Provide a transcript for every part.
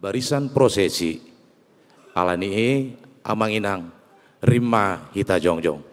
barisan prosesi alani amanginang Rima Hita Jongjong.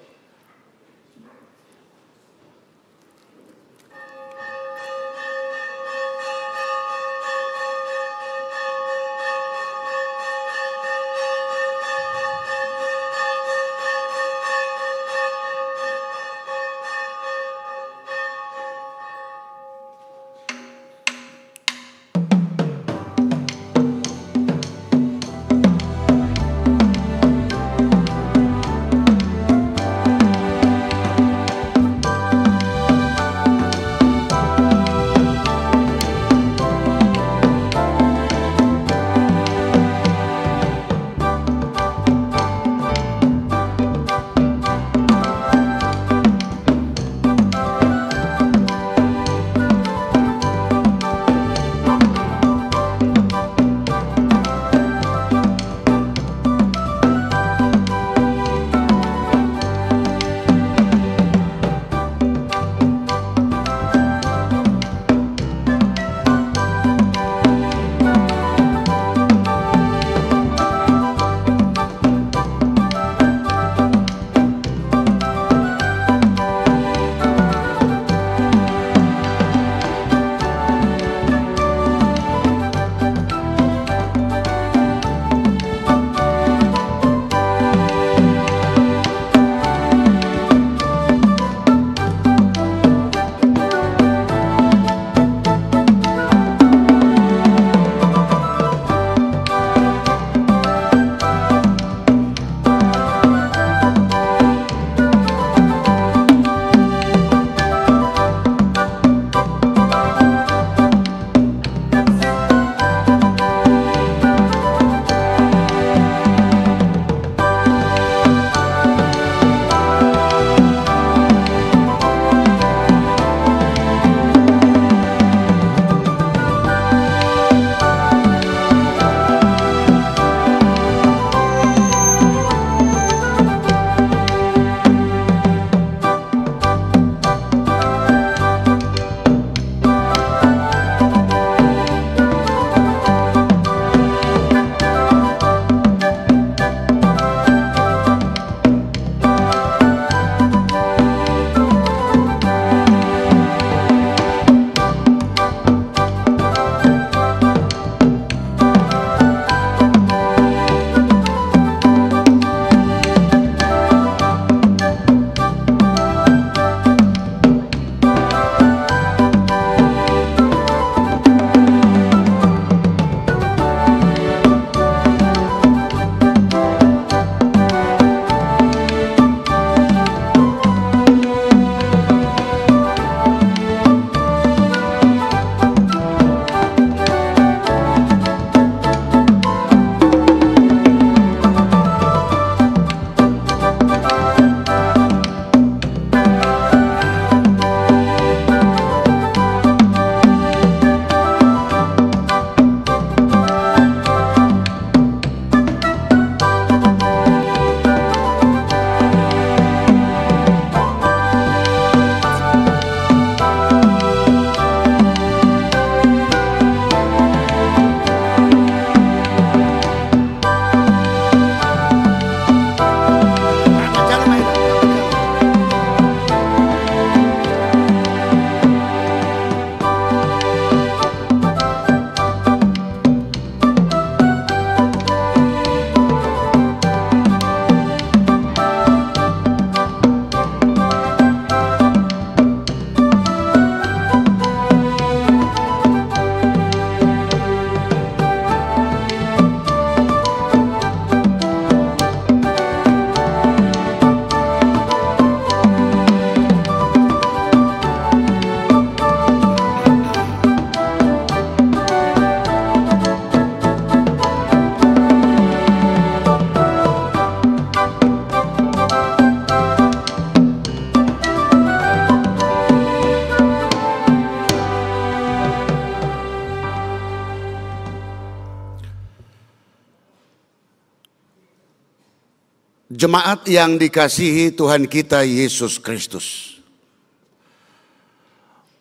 Jemaat yang dikasihi Tuhan kita Yesus Kristus,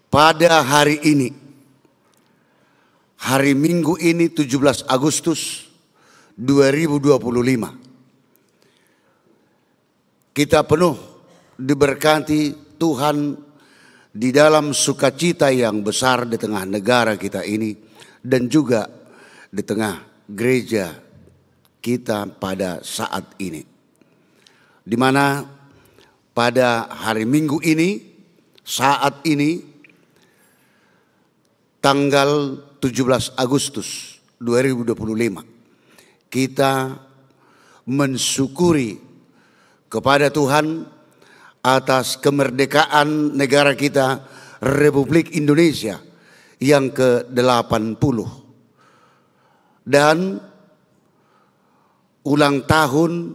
pada hari ini hari Minggu ini 17 Agustus 2025. Kita penuh diberkati Tuhan di dalam sukacita yang besar di tengah negara kita ini dan juga di tengah gereja kita pada saat ini. Di mana pada hari Minggu ini, saat ini, tanggal 17 Agustus 2025, kita mensyukuri kepada Tuhan atas kemerdekaan negara kita Republik Indonesia yang ke-80 dan ulang tahun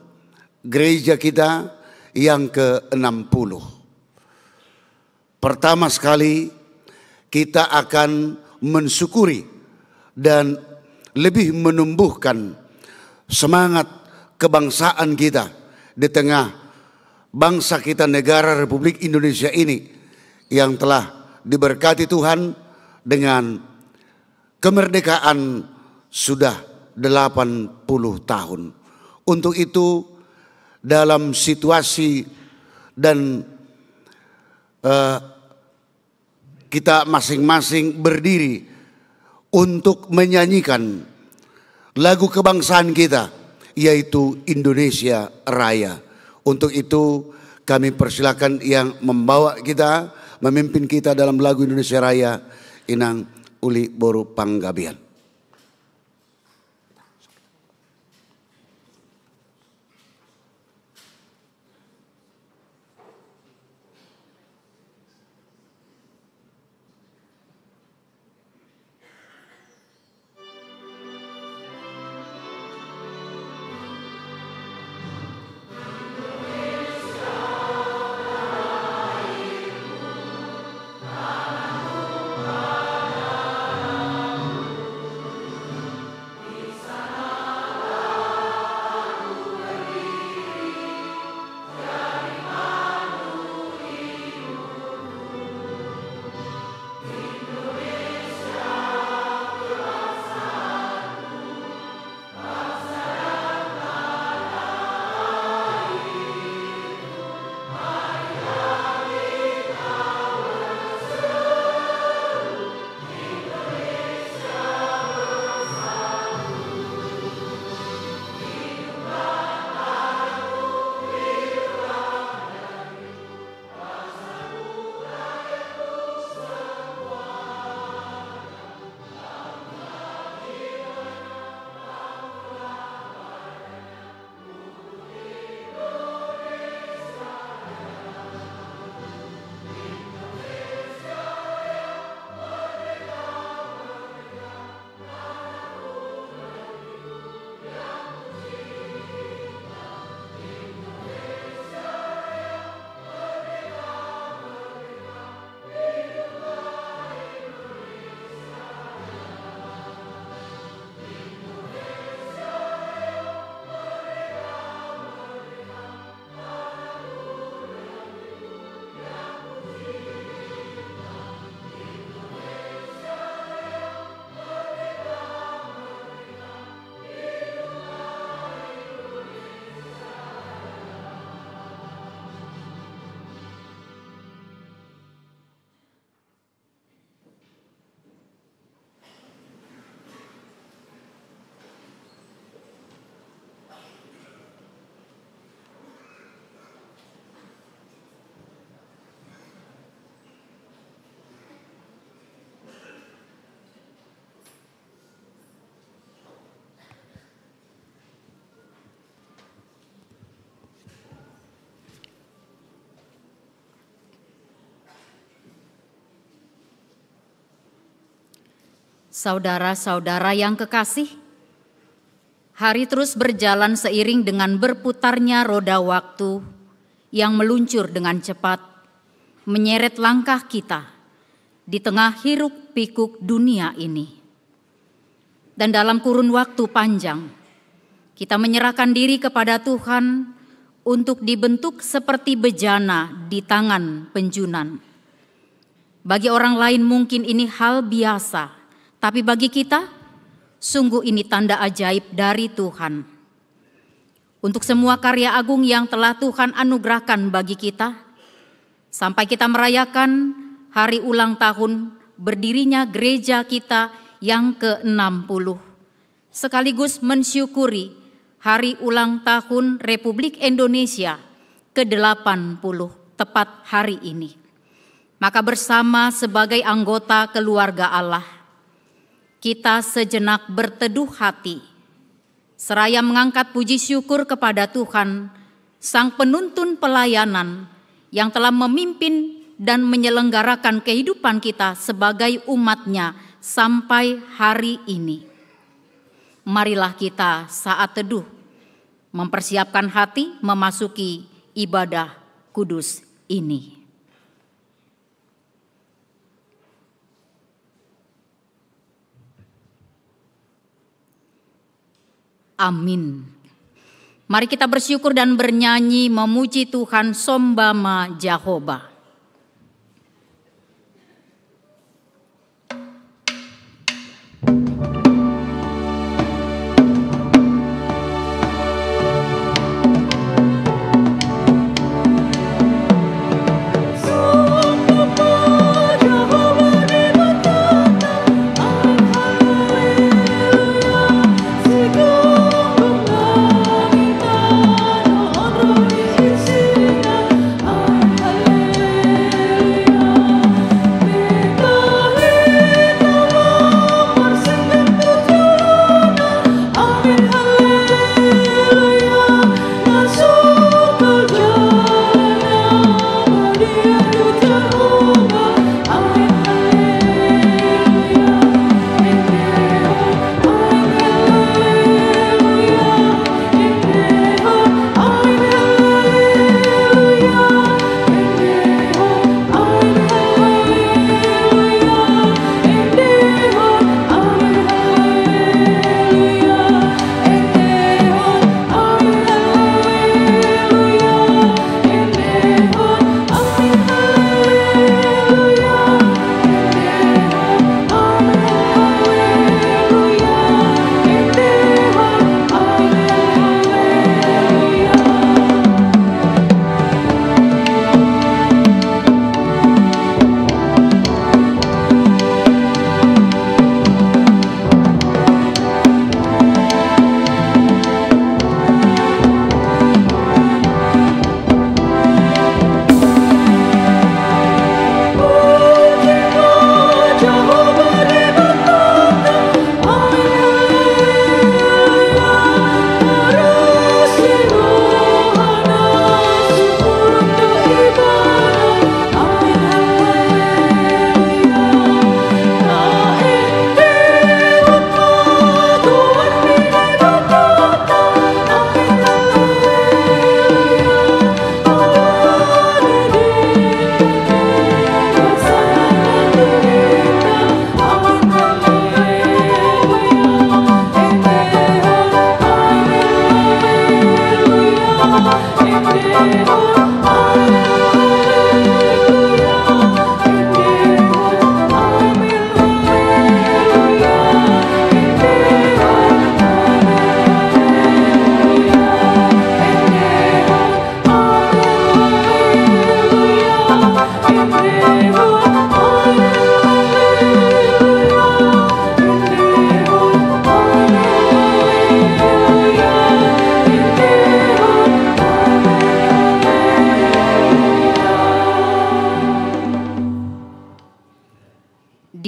gereja kita yang ke-60. Pertama sekali kita akan mensyukuri dan lebih menumbuhkan semangat kebangsaan kita di tengah bangsa kita negara Republik Indonesia ini yang telah diberkati Tuhan dengan kemerdekaan sudah 80 tahun. Untuk itu dalam situasi dan kita masing-masing berdiri untuk menyanyikan lagu kebangsaan kita yaitu Indonesia Raya. Untuk itu kami persilakan yang membawa kita, memimpin kita dalam lagu Indonesia Raya, Inang Uli Boru Panggabian. Saudara-saudara yang kekasih, hari terus berjalan seiring dengan berputarnya roda waktu yang meluncur dengan cepat, menyeret langkah kita di tengah hiruk-pikuk dunia ini. Dan dalam kurun waktu panjang, kita menyerahkan diri kepada Tuhan untuk dibentuk seperti bejana di tangan penjunan. Bagi orang lain mungkin ini hal biasa, Tapi bagi kita, sungguh ini tanda ajaib dari Tuhan. Untuk semua karya agung yang telah Tuhan anugerahkan bagi kita, sampai kita merayakan hari ulang tahun berdirinya gereja kita yang ke-60, sekaligus mensyukuri hari ulang tahun Republik Indonesia ke-80 tepat hari ini. Maka bersama sebagai anggota keluarga Allah, kita sejenak berteduh hati, seraya mengangkat puji syukur kepada Tuhan, Sang Penuntun pelayanan yang telah memimpin dan menyelenggarakan kehidupan kita sebagai umat-Nya sampai hari ini. Marilah kita saat teduh mempersiapkan hati memasuki ibadah kudus ini. Amin. Mari kita bersyukur dan bernyanyi memuji Tuhan Sombama Jehovah.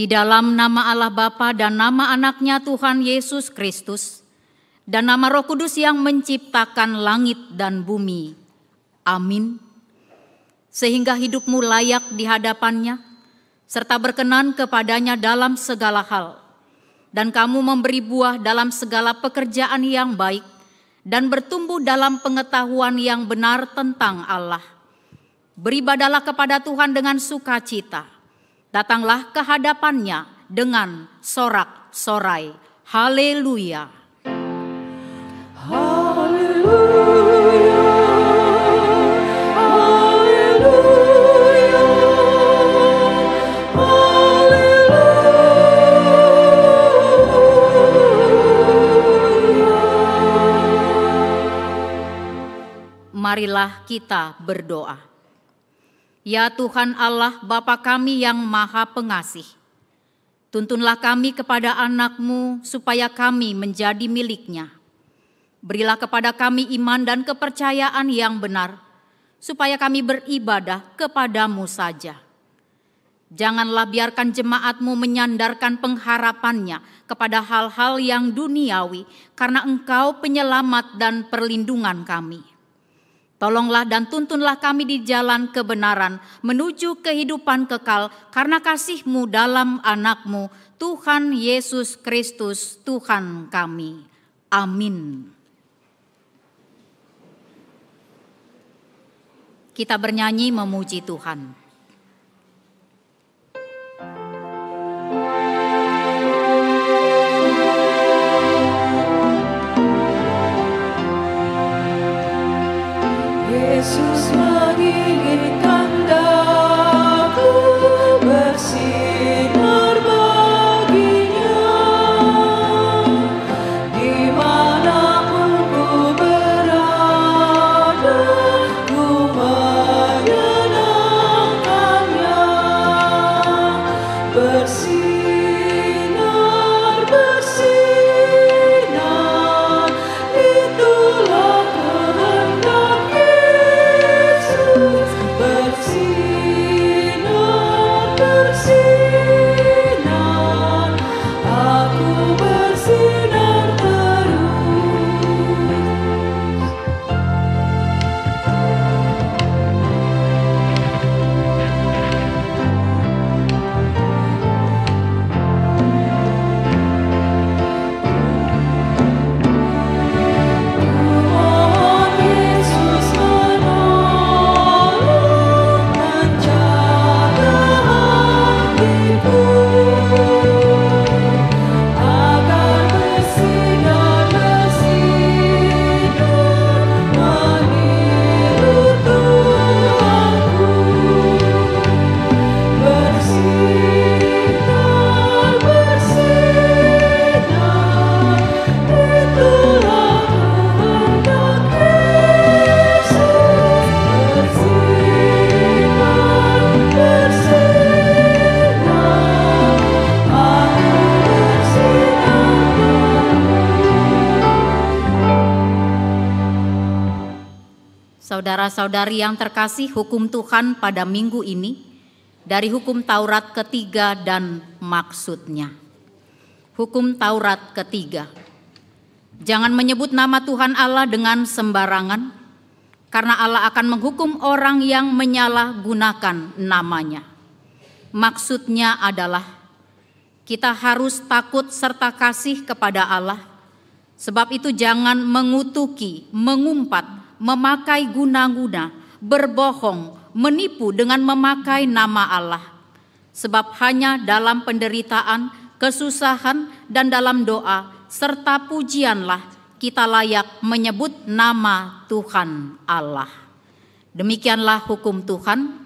Di dalam nama Allah Bapa dan nama anaknya Tuhan Yesus Kristus dan nama Roh Kudus yang menciptakan langit dan bumi. Amin. Sehingga hidupmu layak di hadapannya serta berkenan kepadanya dalam segala hal. Dan kamu memberi buah dalam segala pekerjaan yang baik dan bertumbuh dalam pengetahuan yang benar tentang Allah. Beribadalah kepada Tuhan dengan sukacita. Datanglah ke hadapannya dengan sorak-sorai. Haleluya. Haleluya. Haleluya. Haleluya. Marilah kita berdoa. Ya Tuhan Allah Bapa kami yang Maha Pengasih, tuntunlah kami kepada anak-Mu supaya kami menjadi milik-Nya. Berilah kepada kami iman dan kepercayaan yang benar, supaya kami beribadah kepada-Mu saja. Janganlah biarkan jemaat-Mu menyandarkan pengharapannya kepada hal-hal yang duniawi, karena Engkau penyelamat dan perlindungan kami. Tolonglah dan tuntunlah kami di jalan kebenaran menuju kehidupan kekal karena kasih-Mu dalam anak-Mu, Tuhan Yesus Kristus, Tuhan kami. Amin. Kita bernyanyi memuji Tuhan. Yesus menginginkan daku bersinar baginya, dimanapun ku berada, ku menyenangkannya. Bersinar, bersinar, itulah kehendak Yesus. Bersinar, bersinar, aku bersinar terus. Mohon Yesus menolong, menjaga hatiku, agar bersinar, bersinar, meniru Tuhanku. Bersinar, bersinar, itulah kehendak Yesus. Bersinar, bersinar, aku bersinar. Saudara-saudari yang terkasih, hukum Tuhan pada minggu ini dari hukum Taurat ketiga dan maksudnya. Hukum Taurat ketiga. Jangan menyebut nama Tuhan Allah dengan sembarangan, karena Allah akan menghukum orang yang menyalahgunakan namanya. Maksudnya adalah kita harus takut serta kasih kepada Allah. Sebab itu jangan mengutuki, mengumpat, memakai guna-guna, berbohong, menipu dengan memakai nama Allah. Sebab hanya dalam penderitaan, kesusahan, dan dalam doa, serta pujianlah kita layak menyebut nama Tuhan Allah. Demikianlah hukum Tuhan.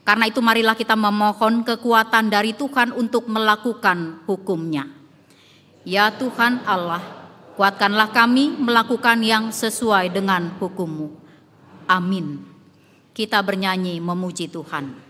Karena itu marilah kita memohon kekuatan dari Tuhan untuk melakukan hukum-Nya. Ya Tuhan Allah, kuatkanlah kami melakukan yang sesuai dengan hukum-Mu. Amin. Kita bernyanyi memuji Tuhan.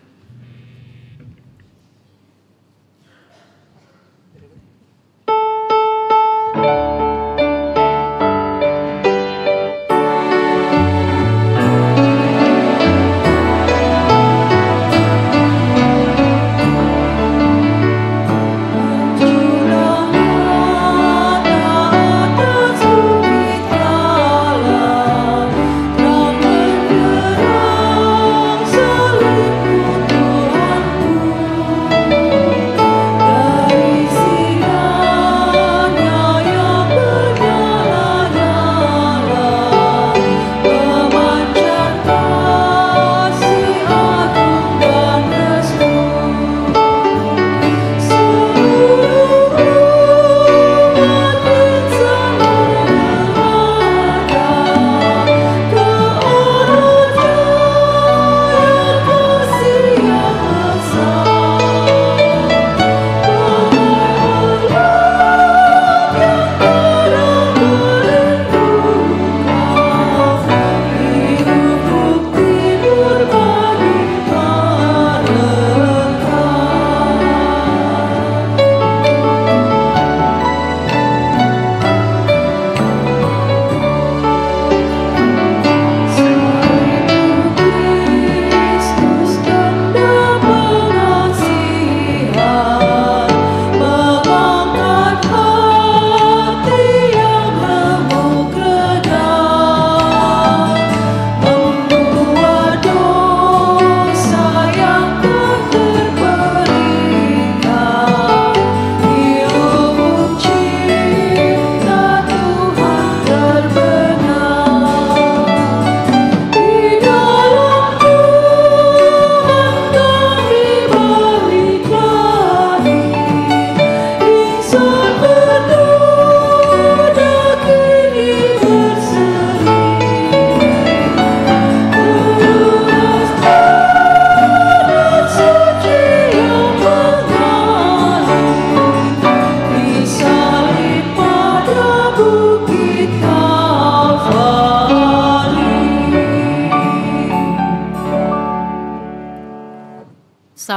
Terang benderang selimut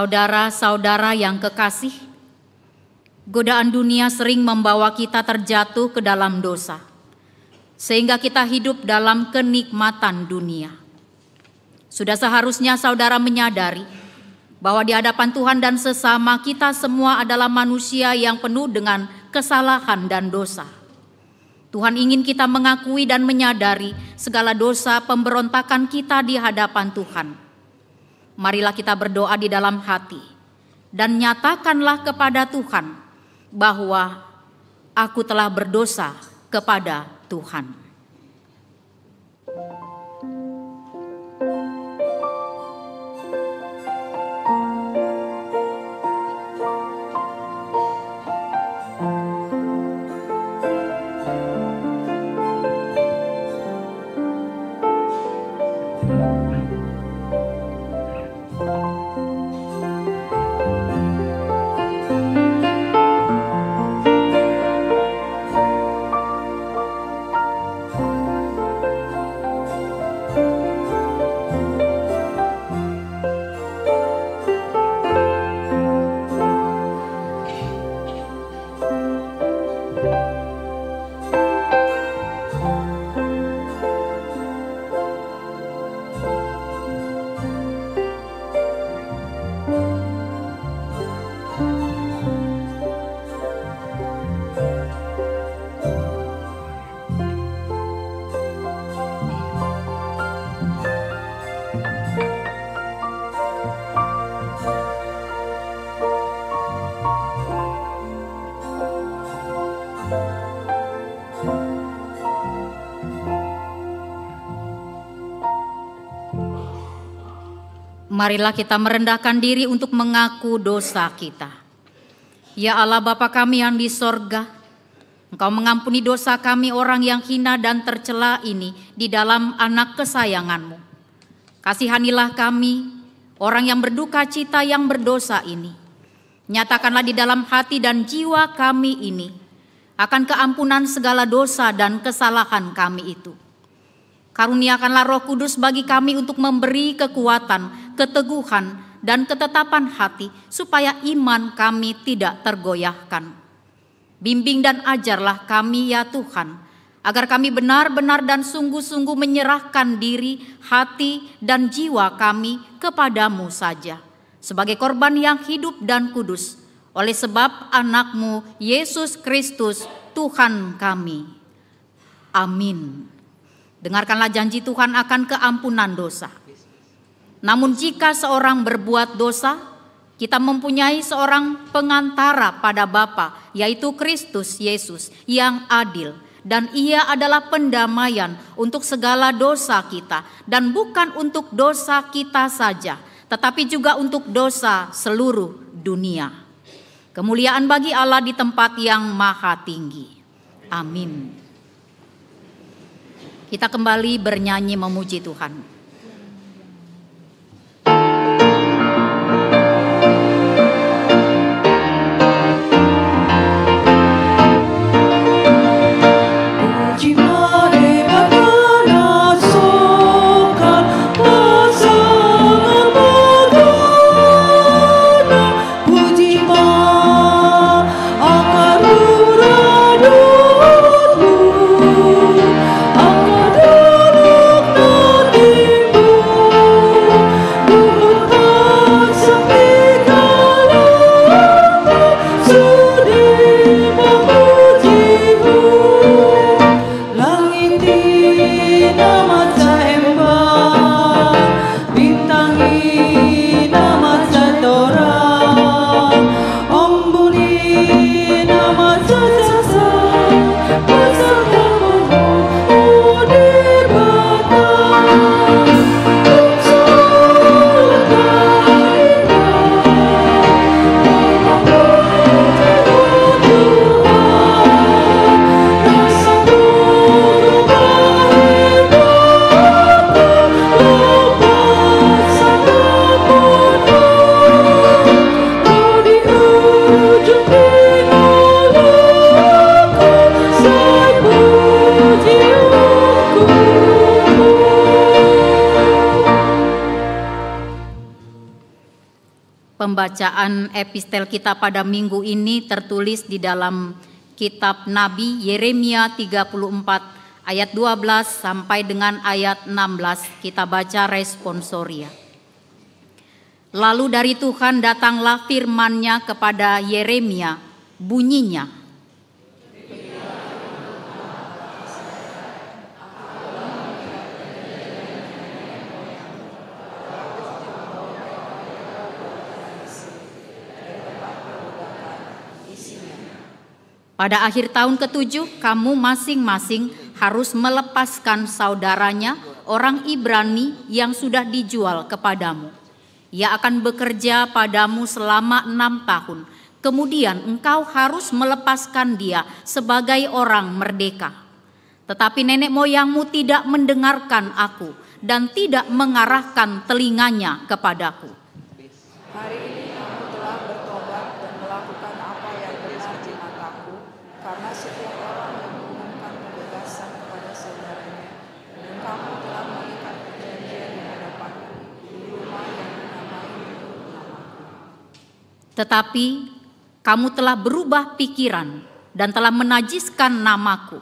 Saudara-saudara yang kekasih, godaan dunia sering membawa kita terjatuh ke dalam dosa, sehingga kita hidup dalam kenikmatan dunia. Sudah seharusnya saudara menyadari bahwa di hadapan Tuhan dan sesama kita semua adalah manusia yang penuh dengan kesalahan dan dosa. Tuhan ingin kita mengakui dan menyadari segala dosa pemberontakan kita di hadapan Tuhan. Marilah kita berdoa di dalam hati dan nyatakanlah kepada Tuhan bahwa aku telah berdosa kepada Tuhan. Marilah kita merendahkan diri untuk mengaku dosa kita. Ya Allah Bapa kami yang di sorga, Engkau mengampuni dosa kami orang yang hina dan tercela ini di dalam anak kesayangan-Mu. Kasihanilah kami, orang yang berduka cita yang berdosa ini. Nyatakanlah di dalam hati dan jiwa kami ini akan keampunan segala dosa dan kesalahan kami itu. Karuniakanlah Roh Kudus bagi kami untuk memberi kekuatan, keteguhan, dan ketetapan hati supaya iman kami tidak tergoyahkan. Bimbing dan ajarlah kami ya Tuhan, agar kami benar-benar dan sungguh-sungguh menyerahkan diri, hati, dan jiwa kami kepadamu saja, sebagai korban yang hidup dan kudus, oleh sebab anak-Mu Yesus Kristus Tuhan kami. Amin. Dengarkanlah janji Tuhan akan keampunan dosa. Namun jika seorang berbuat dosa, kita mempunyai seorang pengantara pada Bapa, yaitu Kristus Yesus yang adil. Dan Ia adalah pendamaian untuk segala dosa kita. Dan bukan untuk dosa kita saja, tetapi juga untuk dosa seluruh dunia. Kemuliaan bagi Allah di tempat yang maha tinggi. Amin. Kita kembali bernyanyi memuji Tuhan. Angkat duduk nanti Pembacaan epistel kita pada minggu ini tertulis di dalam kitab Nabi Yeremia 34 ayat 12 sampai dengan ayat 16. Kita baca responsoria. Lalu dari Tuhan datanglah firman-Nya kepada Yeremia, bunyinya, pada akhir tahun ke-7, kamu masing-masing harus melepaskan saudaranya, orang Ibrani yang sudah dijual kepadamu. Ia akan bekerja padamu selama 6 tahun. Kemudian engkau harus melepaskan dia sebagai orang merdeka. Tetapi nenek moyangmu tidak mendengarkan aku dan tidak mengarahkan telinganya kepadaku. Hari ini kamu telah bertobat dan melakukan apa yang benar di mataku, karena setiap orang yang mengumumkan pembebasan kepada saudaranya, dan kamu telah mengikat perjanjian di hadapanku di rumah yang dinamai menurut namaku. Tetapi kamu telah berubah pikiran dan telah menajiskan namaku.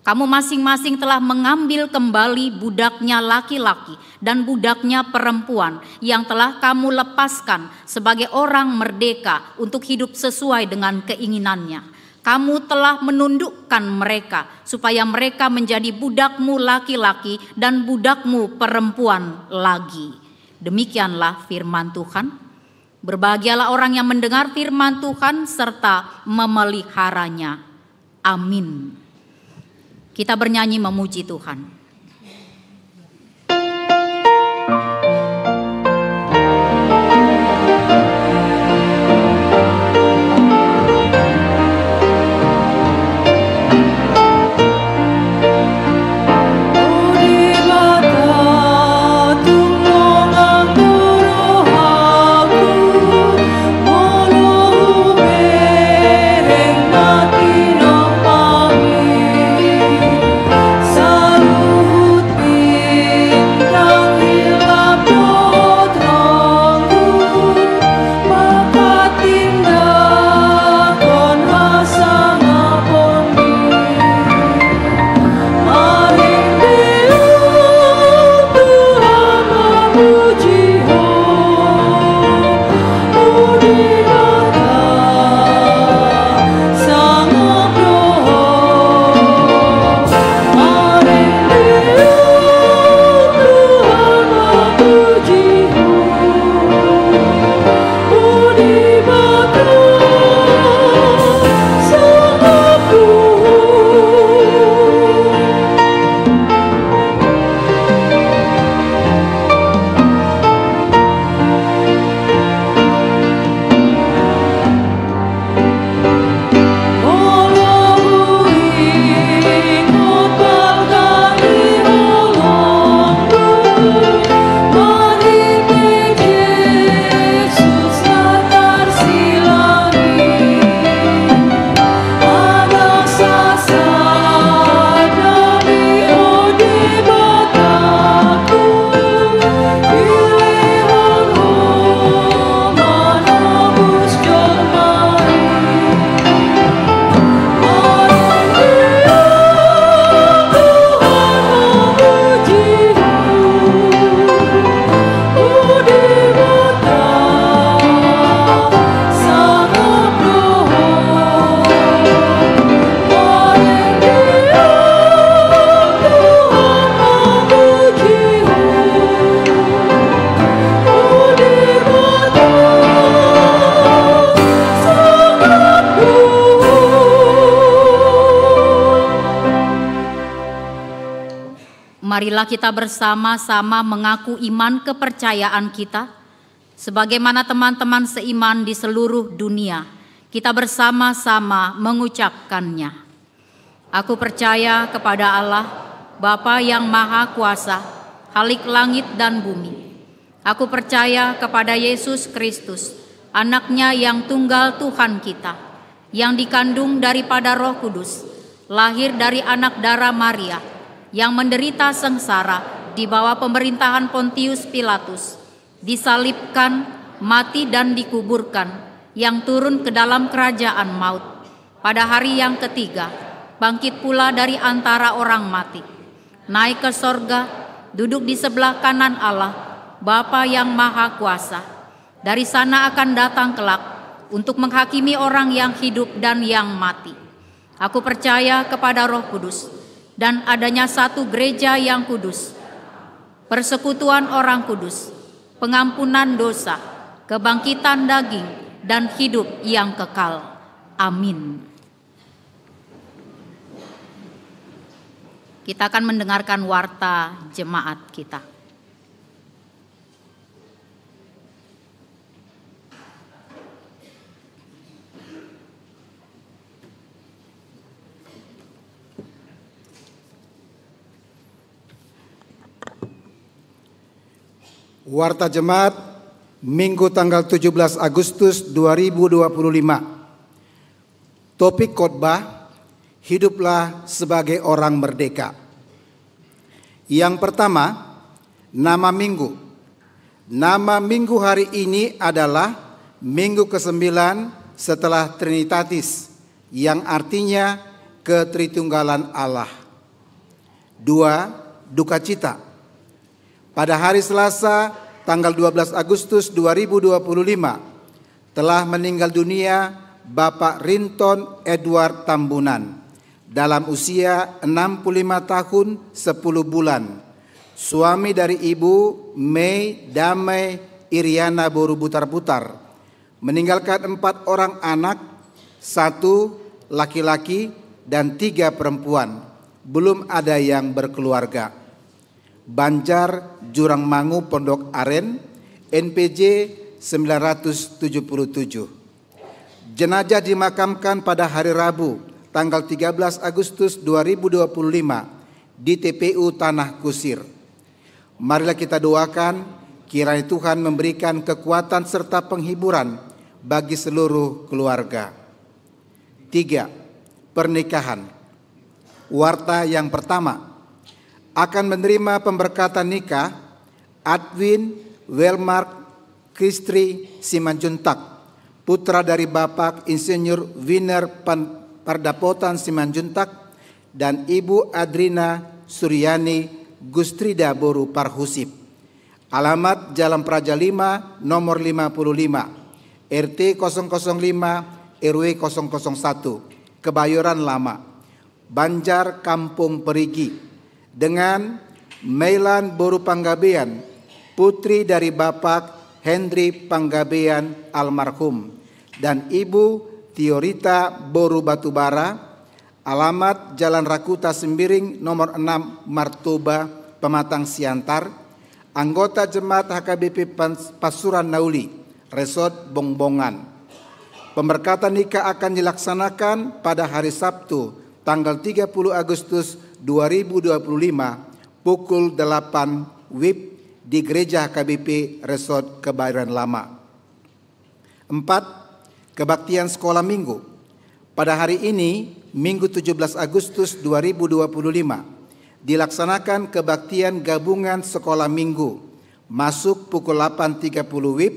Kamu masing-masing telah mengambil kembali budaknya laki-laki dan budaknya perempuan yang telah kamu lepaskan sebagai orang merdeka untuk hidup sesuai dengan keinginannya. Kamu telah menundukkan mereka supaya mereka menjadi budakmu laki-laki dan budakmu perempuan lagi. Demikianlah firman Tuhan. Berbahagialah orang yang mendengar firman Tuhan serta memeliharanya. Amin. Kita bernyanyi memuji Tuhan. Marilah kita bersama-sama mengaku iman kepercayaan kita, sebagaimana teman-teman seiman di seluruh dunia. Kita bersama-sama mengucapkannya. Aku percaya kepada Allah, Bapa yang Maha Kuasa, Khalik langit dan bumi. Aku percaya kepada Yesus Kristus, Anak-Nya yang tunggal Tuhan kita, yang dikandung daripada Roh Kudus, lahir dari anak darah Maria, yang menderita sengsara di bawah pemerintahan Pontius Pilatus, disalibkan, mati dan dikuburkan, yang turun ke dalam kerajaan maut. Pada hari yang ketiga, bangkit pula dari antara orang mati, naik ke sorga, duduk di sebelah kanan Allah, Bapa yang Maha Kuasa. Dari sana akan datang kelak untuk menghakimi orang yang hidup dan yang mati. Aku percaya kepada Roh Kudus dan adanya satu gereja yang kudus, persekutuan orang kudus, pengampunan dosa, kebangkitan daging, dan hidup yang kekal. Amin. Kita akan mendengarkan warta jemaat kita. Warta Jemaat Minggu tanggal 17 Agustus 2025. Topik khotbah, hiduplah sebagai orang merdeka. Yang pertama, nama minggu. Nama minggu hari ini adalah minggu ke-9 setelah Trinitatis, yang artinya ketritunggalan Allah. 2. Duka cita. Pada hari Selasa, tanggal 12 Agustus 2025, telah meninggal dunia Bapak Rinton Edward Tambunan dalam usia 65 tahun 10 bulan. Suami dari Ibu Mei Damai Iriana Boru Butar-Butar, meninggalkan 4 orang anak, 1 laki-laki dan 3 perempuan. Belum ada yang berkeluarga. Banjar Jurangmangu Pondok Aren, NPJ 977. Jenazah dimakamkan pada hari Rabu, tanggal 13 Agustus 2025 di TPU Tanah Kusir. Marilah kita doakan kiranya Tuhan memberikan kekuatan serta penghiburan bagi seluruh keluarga. 3. Pernikahan. Warta yang pertama, akan menerima pemberkatan nikah Adwin Welmark Kristri Simanjuntak, putra dari Bapak Insinyur Wiener Pardapotan Simanjuntak dan Ibu Adrina Suryani Gustrida Boru Parhusip. Alamat Jalan Praja 5, nomor 55, RT 005, RW 001, Kebayoran Lama, Banjar Kampung Perigi, dengan Meilan Boru Panggabean, putri dari Bapak Hendri Panggabean almarhum, dan Ibu Tiorita Boru Batubara, alamat Jalan Rakuta Sembiring nomor 6 Martoba Pematang Siantar, anggota Jemaat HKBP Pasuran Nauli, Resort Bongbongan. Pemberkatan nikah akan dilaksanakan pada hari Sabtu tanggal 30 Agustus 2025 pukul 8 WIB di Gereja HKBP Resort Kebayoran Lama. 4. Kebaktian sekolah minggu. Pada hari ini, Minggu 17 Agustus 2025, dilaksanakan kebaktian gabungan sekolah minggu. Masuk pukul 8.30 WIB,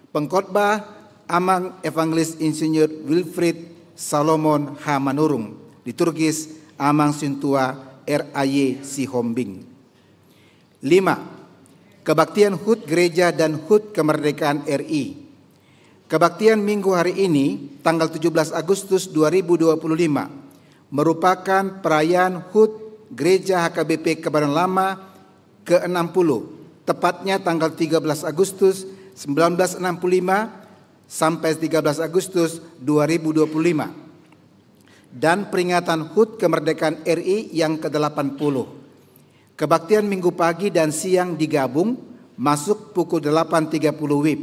pengkhotbah Amang Evangelis Insinyur Wilfried Salomon H. Manurung, liturgis Amang Sintua RAY Sihombing. 5. Kebaktian HUT Gereja dan HUT Kemerdekaan RI. Kebaktian minggu hari ini, tanggal 17 Agustus 2025, merupakan perayaan HUT Gereja HKBP Kebayoran Lama ke-60, tepatnya tanggal 13 Agustus 1965 sampai 13 Agustus 2025. Dan peringatan HUT Kemerdekaan RI yang ke-80. Kebaktian minggu pagi dan siang digabung, masuk pukul 8.30 WIB.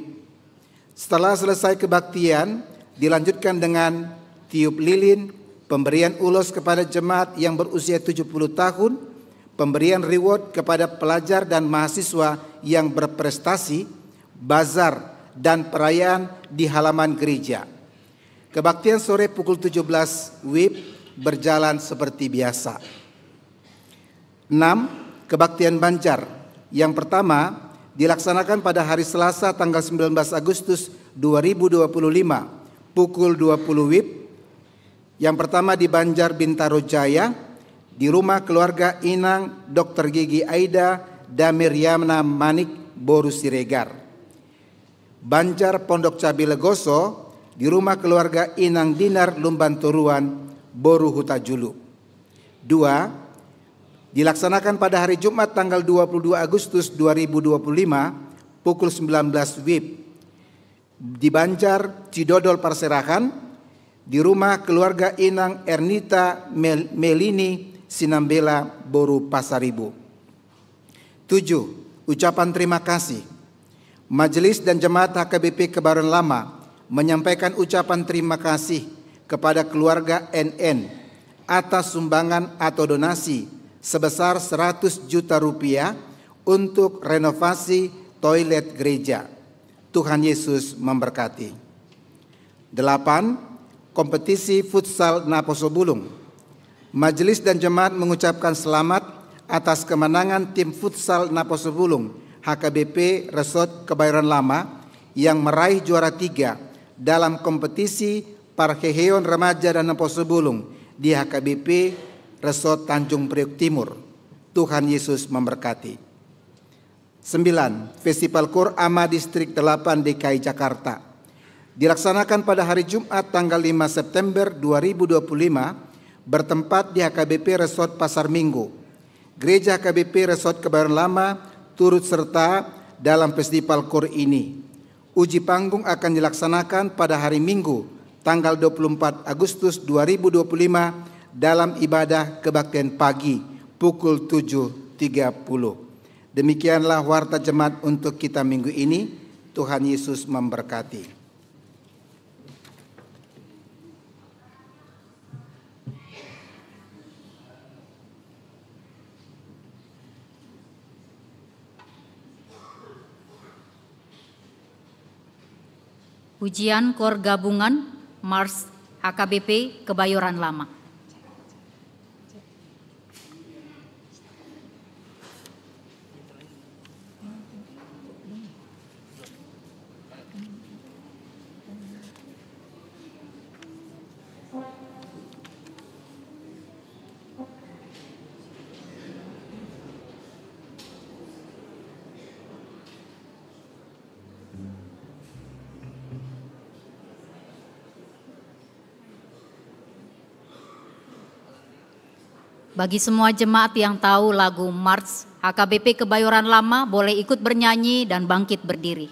Setelah selesai kebaktian, dilanjutkan dengan tiup lilin, pemberian ulos kepada jemaat yang berusia 70 tahun, pemberian reward kepada pelajar dan mahasiswa yang berprestasi, bazar, dan perayaan di halaman gereja. Kebaktian sore pukul 17 WIB berjalan seperti biasa. 6. Kebaktian Banjar. Yang pertama, dilaksanakan pada hari Selasa tanggal 19 Agustus 2025 pukul 20 WIB. Yang pertama di Banjar Bintaro Jaya, di rumah keluarga Inang Dr. Gigi Aida Damiriana Manik Boru Siregar. Banjar Pondok Cabi Legoso, di rumah keluarga Inang Dinar Lumbanturuan Boru Hutajulu. 2. Dilaksanakan pada hari Jumat tanggal 22 Agustus 2025 pukul 19 WIB di Banjar Cidodol Parserahan, di rumah keluarga Inang Ernita Melini Sinambela Boru Pasaribu. 7. Ucapan terima kasih. Majelis dan Jemaat HKBP Kebayoran Lama menyampaikan ucapan terima kasih kepada keluarga NN atas sumbangan atau donasi sebesar 100 juta rupiah untuk renovasi toilet gereja. Tuhan Yesus memberkati. 8. Kompetisi futsal Naposo Bulung. Majelis dan Jemaat mengucapkan selamat atas kemenangan tim futsal Naposo Bulung HKBP Resort Kebayoran Lama yang meraih juara 3 dalam kompetisi Parkeheon Remaja dan Naposo Bulung di HKBP Resort Tanjung Priok Timur. Tuhan Yesus memberkati. 9. Festival Qur'ama Distrik 8 DKI Jakarta dilaksanakan pada hari Jumat tanggal 5 September 2025 bertempat di HKBP Resort Pasar Minggu. Gereja HKBP Resort Kebayoran Lama turut serta dalam festival Qur ini. Uji panggung akan dilaksanakan pada hari Minggu tanggal 24 Agustus 2025 dalam ibadah kebaktian pagi pukul 7.30. Demikianlah warta jemaat untuk kita minggu ini. Tuhan Yesus memberkati. Pujian Kor Gabungan Mars HKBP Kebayoran Lama. Bagi semua jemaat yang tahu lagu Mars HKBP Kebayoran Lama boleh ikut bernyanyi dan bangkit berdiri.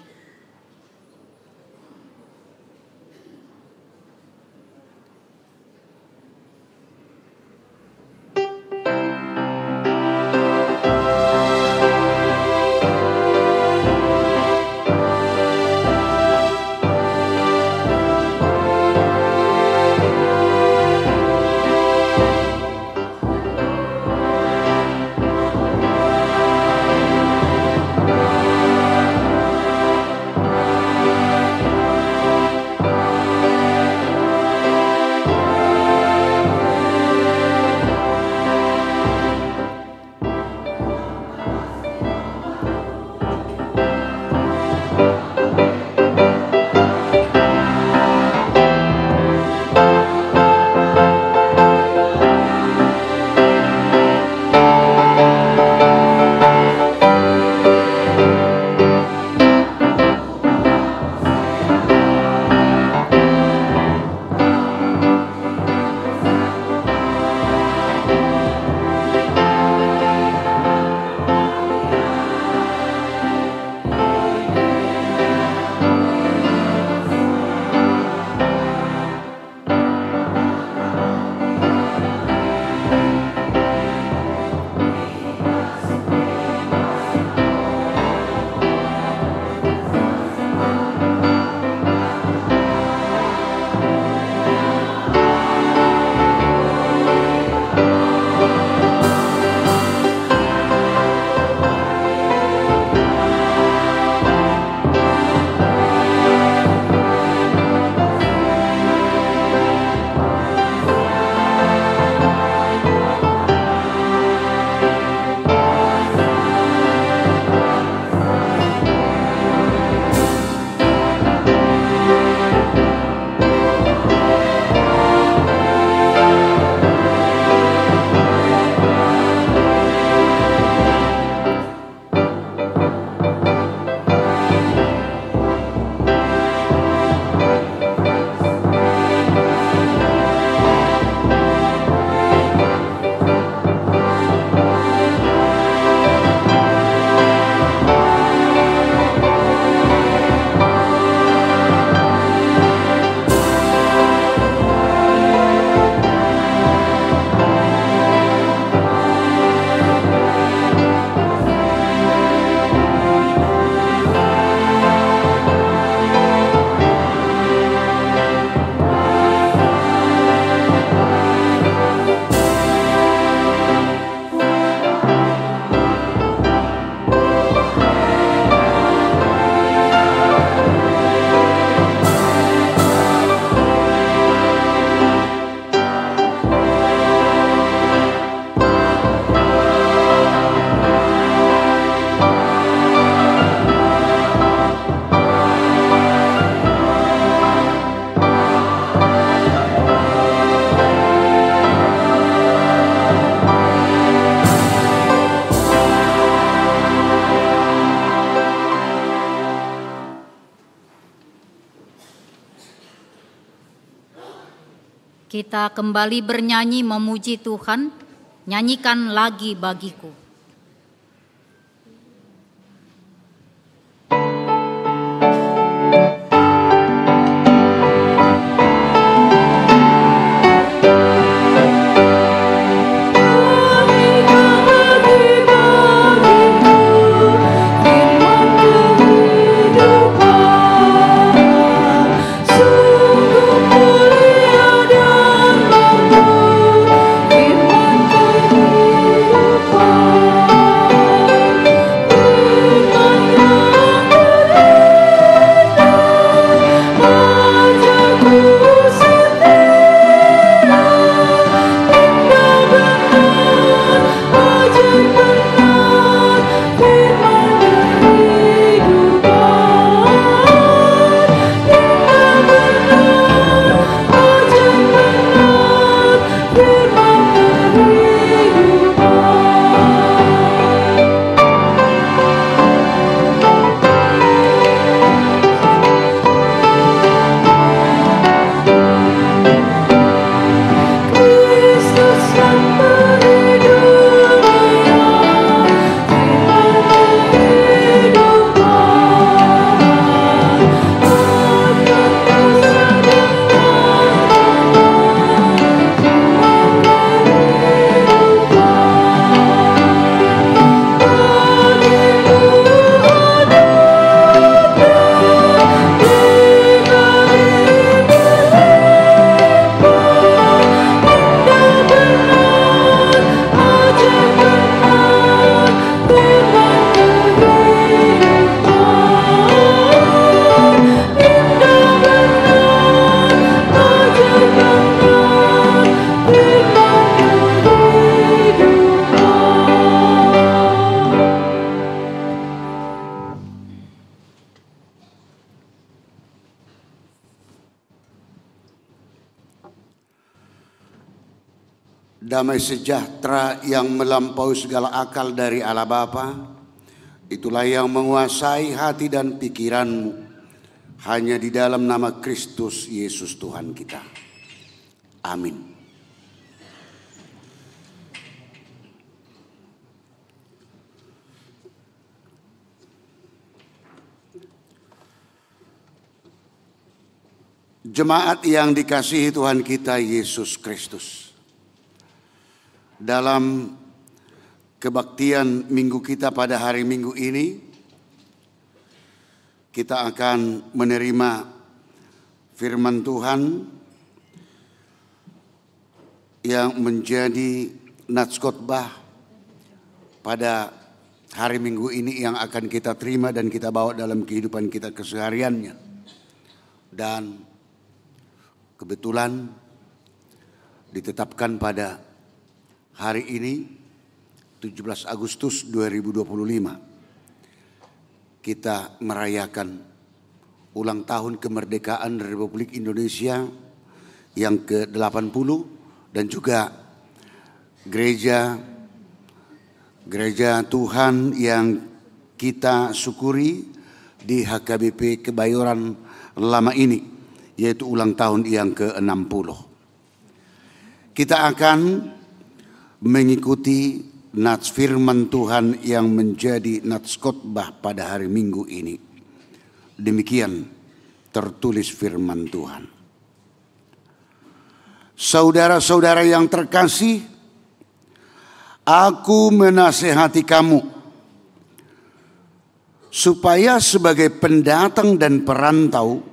Kita kembali bernyanyi memuji Tuhan, nyanyikan lagi bagiku. Damai sejahtera yang melampaui segala akal dari Allah Bapa, itulah yang menguasai hati dan pikiranmu, hanya di dalam nama Kristus Yesus Tuhan kita. Amin. Jemaat yang dikasihi Tuhan kita Yesus Kristus, dalam kebaktian minggu kita pada hari Minggu ini, kita akan menerima firman Tuhan yang menjadi nats khotbah pada hari Minggu ini yang akan kita terima dan kita bawa dalam kehidupan kita kesehariannya. Dan kebetulan ditetapkan pada hari ini 17 Agustus 2025 kita merayakan ulang tahun kemerdekaan Republik Indonesia yang ke-80 dan juga gereja Tuhan yang kita syukuri di HKBP Kebayoran Lama ini, yaitu ulang tahun yang ke-60. Kita akan mengikuti nats firman Tuhan yang menjadi nats khotbah pada hari Minggu ini. Demikian tertulis firman Tuhan. Saudara-saudara yang terkasih, aku menasihati kamu supaya sebagai pendatang dan perantau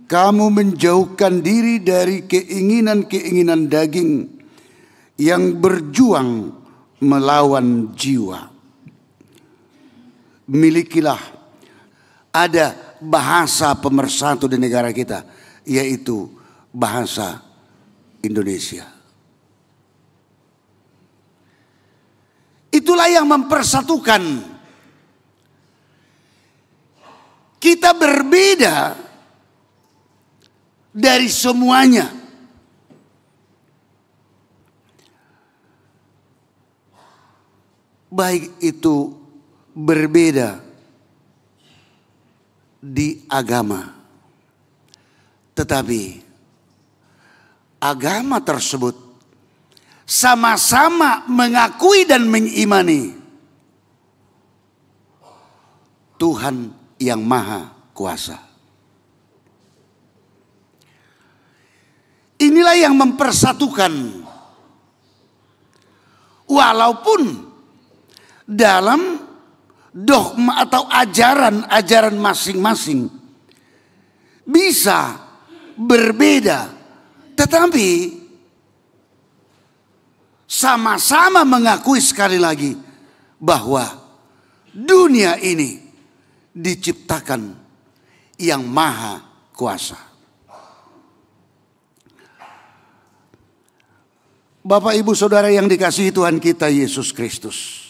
kamu menjauhkan diri dari keinginan-keinginan daging yang berjuang melawan jiwa. Milikilah ada bahasa pemersatu di negara kita, yaitu bahasa Indonesia. Itulah yang mempersatukan. Kita berbeda dari semuanya. Baik itu berbeda di agama, tetapi agama tersebut sama-sama mengakui dan mengimani Tuhan yang Maha Kuasa. Inilah yang mempersatukan, walaupun dalam dogma atau ajaran-ajaran masing-masing bisa berbeda, tetapi sama-sama mengakui sekali lagi bahwa dunia ini diciptakan yang Maha Kuasa. Bapak, Ibu, Saudara yang dikasihi Tuhan kita Yesus Kristus,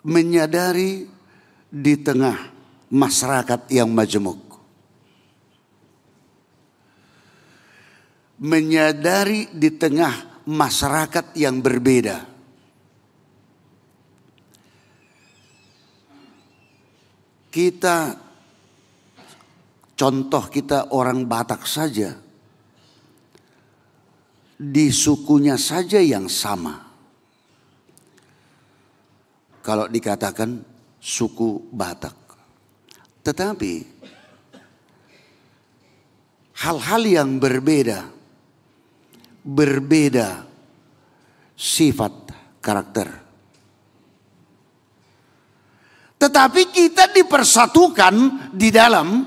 menyadari di tengah masyarakat yang majemuk, menyadari di tengah masyarakat yang berbeda, kita, contoh kita orang Batak saja, di sukunya saja yang sama. Kalau dikatakan suku Batak, tetapi hal-hal yang berbeda sifat karakter. Tetapi kita dipersatukan di dalam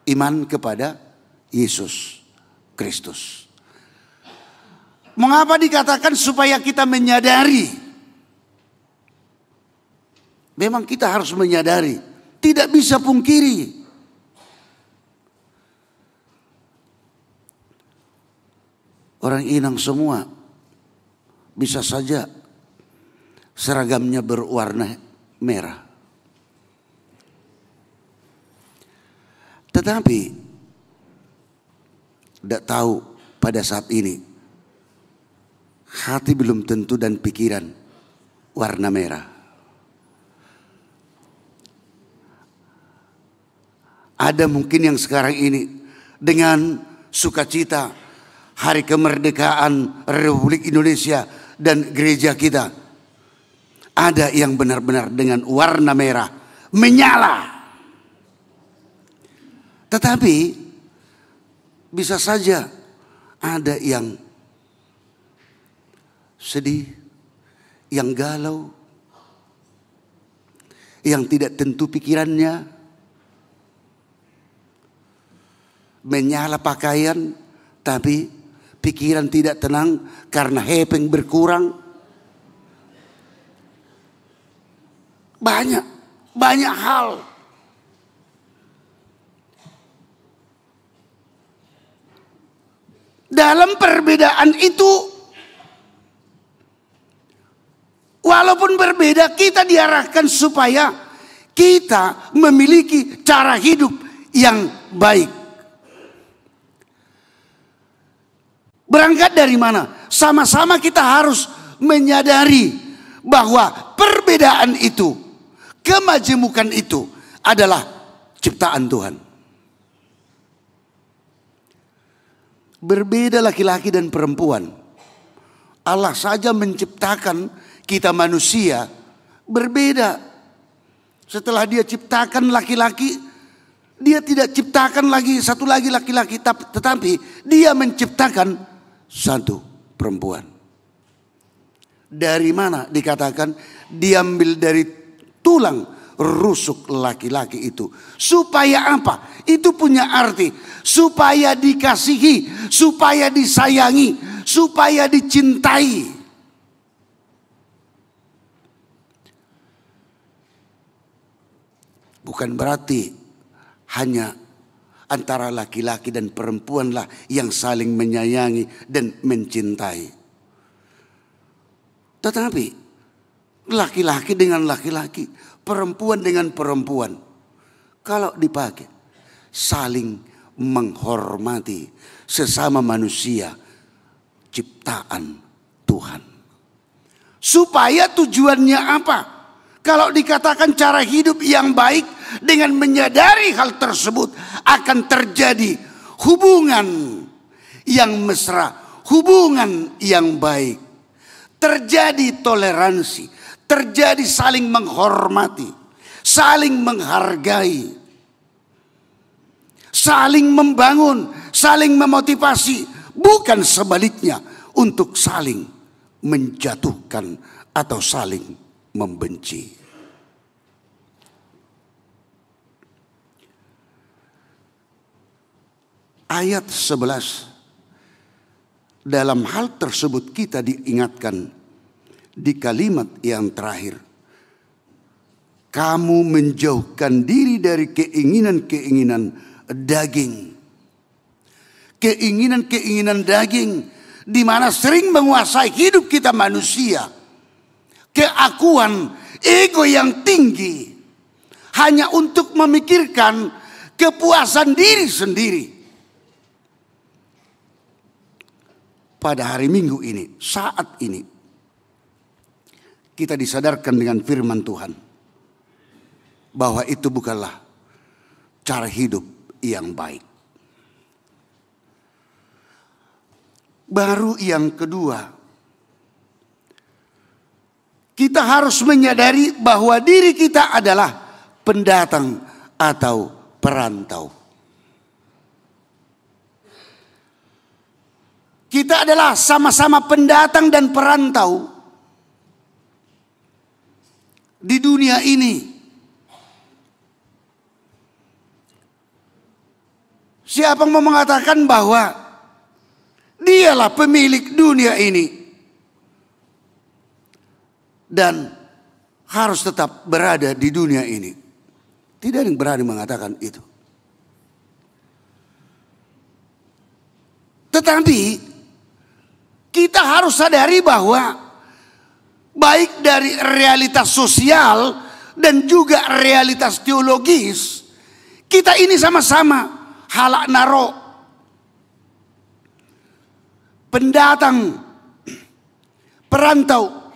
iman kepada Yesus Kristus. Mengapa dikatakan supaya kita menyadari? Memang kita harus menyadari, tidak bisa pungkiri. Orang Inang semua bisa saja seragamnya berwarna merah. Tetapi tidak tahu pada saat ini hati belum tentu dan pikiran warna merah. Ada mungkin yang sekarang ini dengan sukacita hari kemerdekaan Republik Indonesia dan gereja kita, ada yang benar-benar dengan warna merah menyala. Tetapi bisa saja ada yang sedih, yang galau, yang tidak tentu pikirannya, menyala pakaian tapi pikiran tidak tenang karena hepeng berkurang. Banyak hal. Dalam perbedaan itu, walaupun berbeda, kita diarahkan supaya kita memiliki cara hidup yang baik. Berangkat dari mana? Sama-sama kita harus menyadari bahwa perbedaan itu, kemajemukan itu adalah ciptaan Tuhan. Berbeda laki-laki dan perempuan. Allah saja menciptakan kita manusia berbeda. Setelah dia ciptakan laki-laki, dia tidak ciptakan lagi satu lagi laki-laki, tetapi dia menciptakan satu perempuan. Dari mana dikatakan diambil dari tulang rusuk laki-laki itu. Supaya apa? Itu punya arti. Supaya dikasihi, supaya disayangi, supaya dicintai. Bukan berarti hanya antara laki-laki dan perempuanlah yang saling menyayangi dan mencintai. Tetapi laki-laki dengan laki-laki, perempuan dengan perempuan, kalau dipakai saling menghormati sesama manusia ciptaan Tuhan. Supaya tujuannya apa? Kalau dikatakan cara hidup yang baik, dengan menyadari hal tersebut akan terjadi hubungan yang mesra, hubungan yang baik. Terjadi toleransi, terjadi saling menghormati, saling menghargai, saling membangun, saling memotivasi, bukan sebaliknya untuk saling menjatuhkan atau saling membenci. Ayat 11, dalam hal tersebut kita diingatkan di kalimat yang terakhir. Kamu menjauhkan diri dari keinginan-keinginan daging. Keinginan-keinginan daging di mana sering menguasai hidup kita manusia. Keakuan, ego yang tinggi hanya untuk memikirkan kepuasan diri sendiri. Pada hari Minggu ini, saat ini, kita disadarkan dengan firman Tuhan bahwa itu bukanlah cara hidup yang baik. Baru yang kedua, kita harus menyadari bahwa diri kita adalah pendatang atau perantau. Kita adalah sama-sama pendatang dan perantau di dunia ini. Siapa yang mau mengatakan bahwa dialah pemilik dunia ini dan harus tetap berada di dunia ini? Tidak ada yang berani mengatakan itu. Tetapi kita harus sadari bahwa baik dari realitas sosial dan juga realitas teologis, kita ini sama-sama halak naro, pendatang, perantau.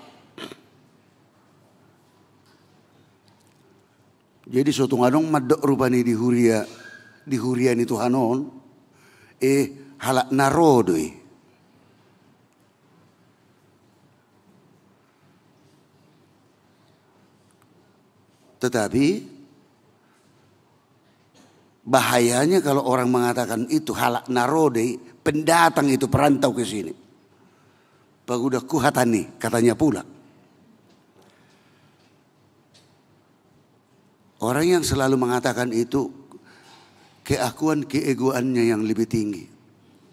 Jadi suatu nganong madok rupani di huria itu hanon, halak naro doi. Tetapi bahayanya kalau orang mengatakan itu halak narode, pendatang itu perantau ke sini. Pagudah kuhatani katanya pula. Orang yang selalu mengatakan itu keakuan keegoannya yang lebih tinggi.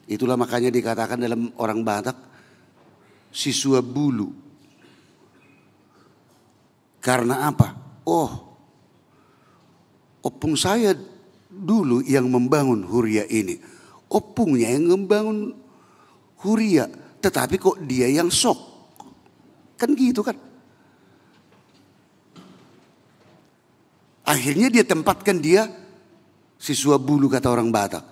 Itulah makanya dikatakan dalam orang Batak siswa bulu. Karena apa? Opung saya dulu yang membangun huria ini. Opungnya yang membangun huria. Tetapi kok dia yang sok. Kan gitu kan. Akhirnya dia tempatkan dia siswa bulu kata orang Batak.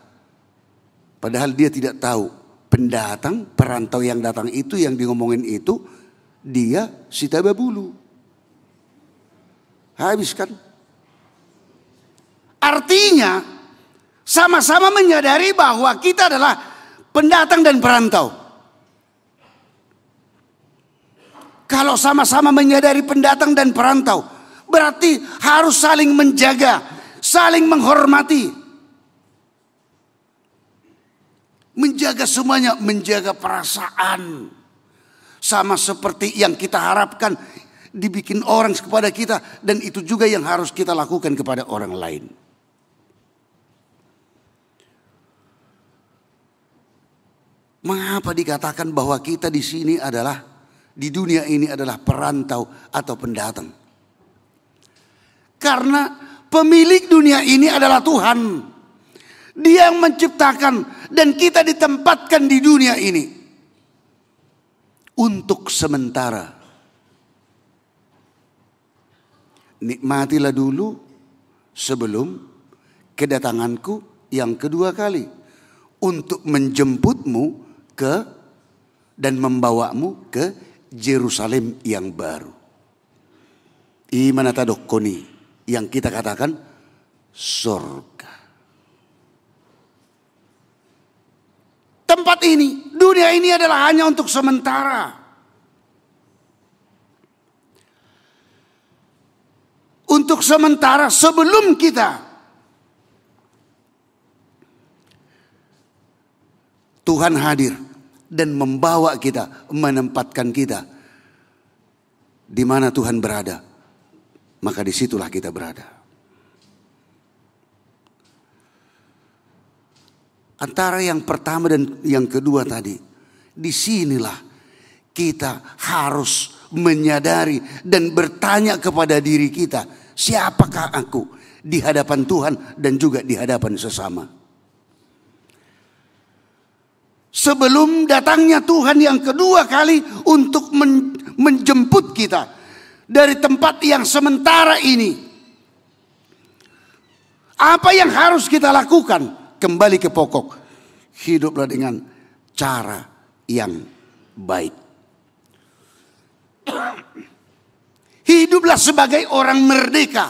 Padahal dia tidak tahu. Pendatang, perantau yang datang itu yang di ngomongin itu. Dia sitaba bulu. Habis kan. Artinya sama-sama menyadari bahwa kita adalah pendatang dan perantau. Kalau sama-sama menyadari pendatang dan perantau, berarti harus saling menjaga, saling menghormati. Menjaga semuanya, menjaga perasaan. Sama seperti yang kita harapkan dibikin orang kepada kita, dan itu juga yang harus kita lakukan kepada orang lain. Mengapa dikatakan bahwa kita di sini adalah, di dunia ini adalah perantau atau pendatang? Karena pemilik dunia ini adalah Tuhan. Dia yang menciptakan dan kita ditempatkan di dunia ini untuk sementara. Nikmatilah dulu sebelum kedatanganku yang kedua kali untuk menjemputmu dan membawamu ke Yerusalem yang baru. Imana tadokoni yang kita katakan surga. tempat ini, dunia ini adalah hanya untuk sementara. Untuk sementara sebelum kita Tuhan hadir dan membawa kita, menempatkan kita di mana Tuhan berada, maka disitulah kita berada. Antara yang pertama dan yang kedua tadi, disinilah kita harus menyadari dan bertanya kepada diri kita, siapakah aku di hadapan Tuhan dan juga di hadapan sesama. Sebelum datangnya Tuhan yang kedua kali untuk menjemput kita dari tempat yang sementara ini, apa yang harus kita lakukan? Kembali ke pokok, hiduplah dengan cara yang baik. Hiduplah sebagai orang merdeka.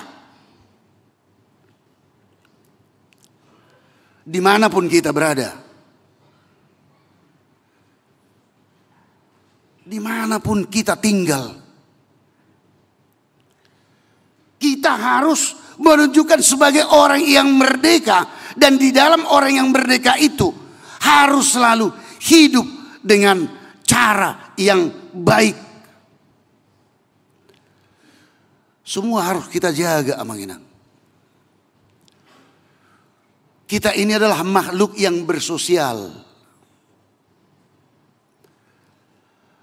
Dimanapun kita berada. Dimanapun kita tinggal. Kita harus menunjukkan sebagai orang yang merdeka. Dan di dalam orang yang merdeka itu harus selalu hidup dengan cara yang baik. Semua harus kita jaga, Amanginang. Kita ini adalah makhluk yang bersosial.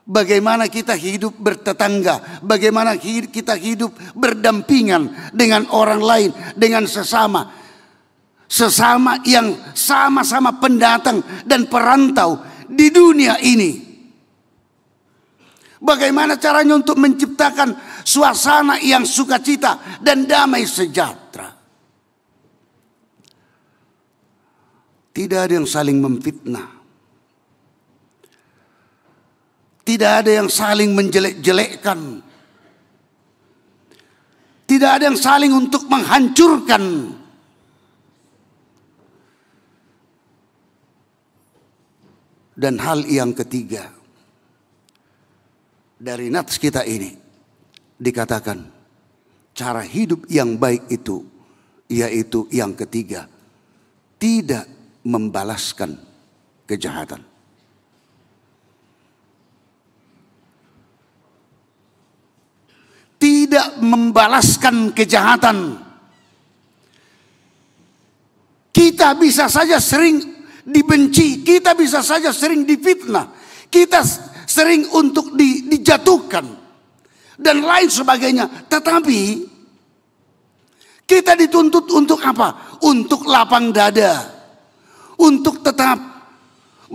Bagaimana kita hidup bertetangga, bagaimana kita hidup berdampingan dengan orang lain, dengan sesama. Sesama yang sama-sama pendatang dan perantau di dunia ini. Bagaimana caranya untuk menciptakan suasana yang sukacita dan damai sejahtera. Tidak ada yang saling memfitnah. Tidak ada yang saling menjelek-jelekkan. Tidak ada yang saling untuk menghancurkan. Dan hal yang ketiga, dari nats kita ini dikatakan cara hidup yang baik itu, yaitu yang ketiga, tidak membalaskan kejahatan. Tidak membalaskan kejahatan. Kita bisa saja sering dibenci, kita bisa saja sering difitnah, kita sering untuk dijatuhkan dan lain sebagainya. Tetapi kita dituntut untuk apa? Untuk lapang dada, untuk tetap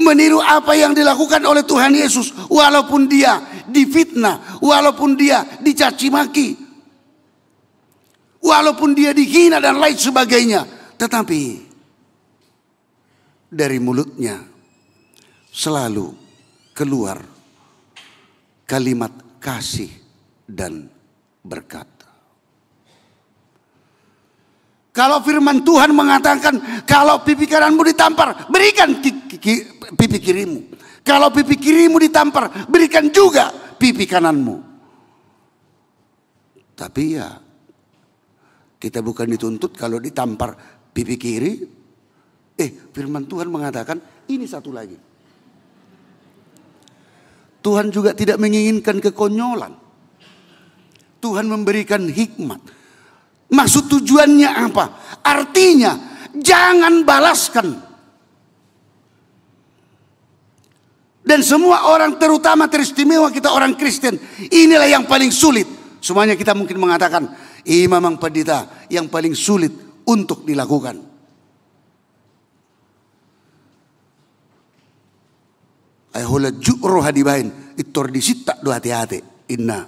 meniru apa yang dilakukan oleh Tuhan Yesus, walaupun dia difitnah, walaupun dia dicaci maki, walaupun dia dihina dan lain sebagainya. Tetapi dari mulutnya selalu keluar kalimat kasih dan berkat. Kalau firman Tuhan mengatakan, kalau pipi kananmu ditampar, berikan pipi kirimu. Kalau pipi kirimu ditampar, berikan juga pipi kananmu. Tapi ya, kita bukan dituntut kalau ditampar pipi kiri. Firman Tuhan mengatakan ini satu lagi. Tuhan juga tidak menginginkan kekonyolan. Tuhan memberikan hikmat. Maksud tujuannya apa? Artinya jangan balaskan. Dan semua orang, terutama teristimewa kita orang Kristen, inilah yang paling sulit. Semuanya kita mungkin mengatakan Imam Pendeta yang paling sulit untuk dilakukan. Ahola jukro hadibain itor disita do hati-hati inna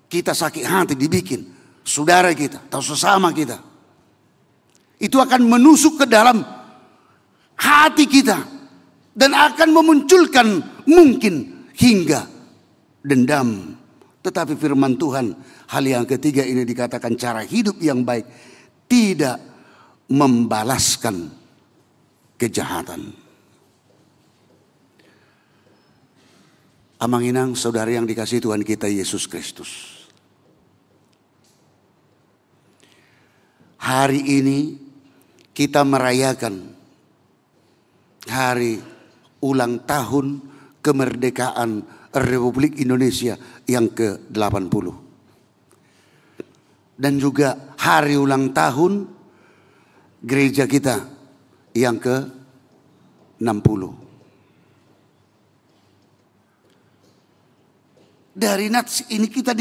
kita sakit hati dibikin saudara kita atau sesama kita, itu akan menusuk ke dalam hati kita dan akan memunculkan mungkin hingga dendam. Tetapi firman Tuhan hal yang ketiga ini dikatakan cara hidup yang baik tidak membalaskan kejahatan. Amanginang saudara yang dikasihi Tuhan kita Yesus Kristus. Hari ini kita merayakan hari ulang tahun kemerdekaan Republik Indonesia yang ke-80. Dan juga hari ulang tahun gereja kita yang ke-60. Dari nats ini kita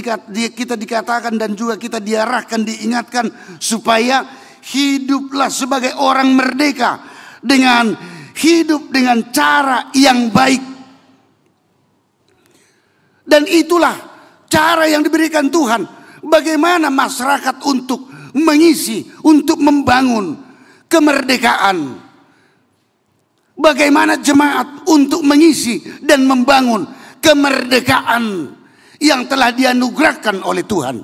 dikatakan dan juga kita diarahkan, diingatkan supaya hiduplah sebagai orang merdeka dengan hidup dengan cara yang baik. Dan itulah cara yang diberikan Tuhan. Bagaimana masyarakat untuk mengisi, untuk membangun kemerdekaan. Bagaimana jemaat untuk mengisi dan membangun kemerdekaan yang telah dianugerahkan oleh Tuhan.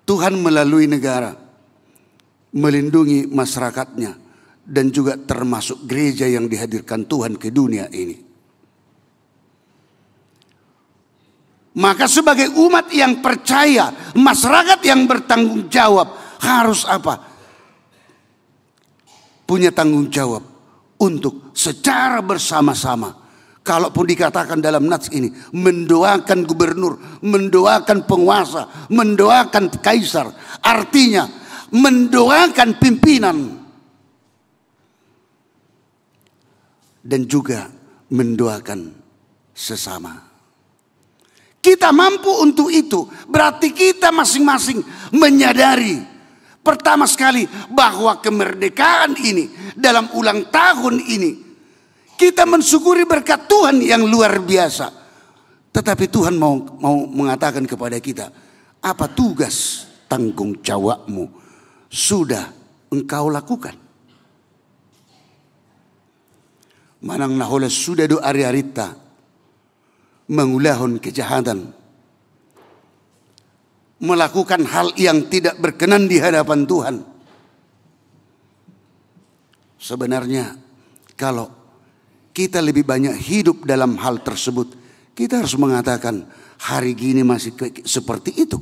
Tuhan melalui negara melindungi masyarakatnya dan juga termasuk gereja yang dihadirkan Tuhan ke dunia ini. Maka sebagai umat yang percaya, masyarakat yang bertanggung jawab harus apa? Punya tanggung jawab untuk secara bersama-sama, kalaupun dikatakan dalam nats ini, mendoakan gubernur, mendoakan penguasa, mendoakan kaisar, artinya mendoakan pimpinan dan juga mendoakan sesama. Kita mampu untuk itu, berarti kita masing-masing menyadari pertama sekali bahwa kemerdekaan ini dalam ulang tahun ini kita mensyukuri berkat Tuhan yang luar biasa. Tetapi Tuhan mau mengatakan kepada kita, apa tugas tanggung jawabmu sudah engkau lakukan? Manang nahola sudah do ari-arita mengulahun kejahatan, melakukan hal yang tidak berkenan di hadapan Tuhan. Sebenarnya kalau kita lebih banyak hidup dalam hal tersebut, kita harus mengatakan hari gini masih seperti itu.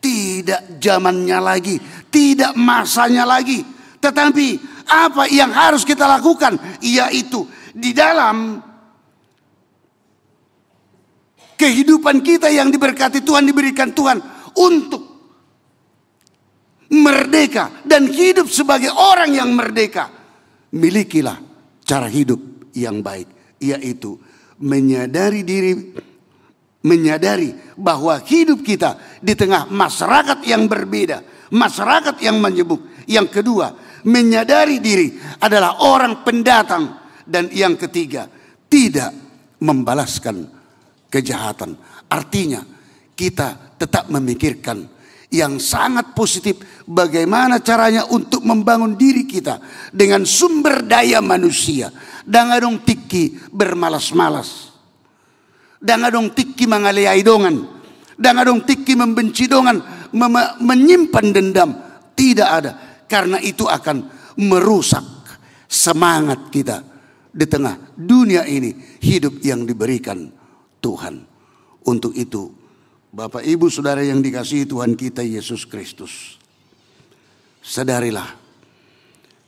Tidak zamannya lagi, tidak masanya lagi. Tetapi apa yang harus kita lakukan? Yaitu di dalam kehidupan kita yang diberkati Tuhan, diberikan Tuhan untuk merdeka dan hidup sebagai orang yang merdeka. Milikilah cara hidup yang baik, yaitu menyadari diri, menyadari bahwa hidup kita di tengah masyarakat yang berbeda, masyarakat yang menyebut. Yang kedua, menyadari diri adalah orang pendatang. Dan yang ketiga, tidak membalaskan kejahatan. Artinya kita tetap memikirkan yang sangat positif, bagaimana caranya untuk membangun diri kita dengan sumber daya manusia. Dangadong tiki bermalas-malas, dangadong tiki mangaleai dongan, dangadong tiki membenci dongan, menyimpan dendam. Tidak ada, karena itu akan merusak semangat kita di tengah dunia ini, hidup yang diberikan Tuhan. Untuk itu, Bapak Ibu Saudara yang dikasihi Tuhan kita Yesus Kristus, sadarilah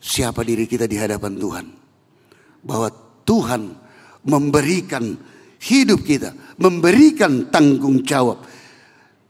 siapa diri kita di hadapan Tuhan, bahwa Tuhan memberikan hidup kita, memberikan tanggung jawab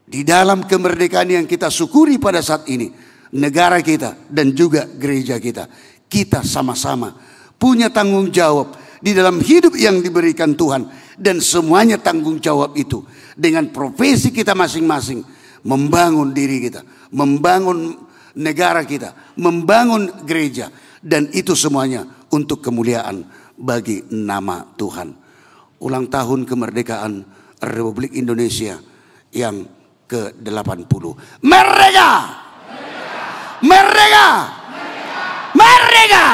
di dalam kemerdekaan yang kita syukuri pada saat ini. Negara kita dan juga gereja kita, kita sama-sama punya tanggung jawab di dalam hidup yang diberikan Tuhan. Dan semuanya tanggung jawab itu dengan profesi kita masing-masing, membangun diri kita, membangun negara kita, membangun gereja, dan itu semuanya untuk kemuliaan bagi nama Tuhan. Ulang tahun kemerdekaan Republik Indonesia yang ke-80. Merdeka! Merdeka! Merdeka!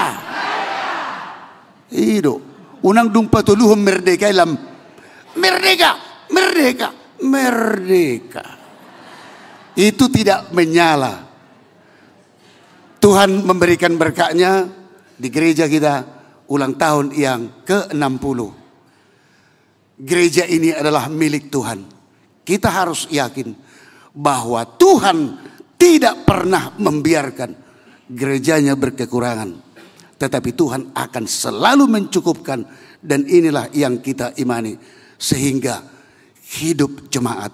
Ido, unang dumpatuluhum merdeka ilam. Merdeka, merdeka, merdeka. itu tidak menyala. Tuhan memberikan berkatnya di gereja kita ulang tahun yang ke-60. Gereja ini adalah milik Tuhan. Kita harus yakin bahwa Tuhan tidak pernah membiarkan gerejanya berkekurangan. Tetapi Tuhan akan selalu mencukupkan, dan inilah yang kita imani. Sehingga hidup jemaat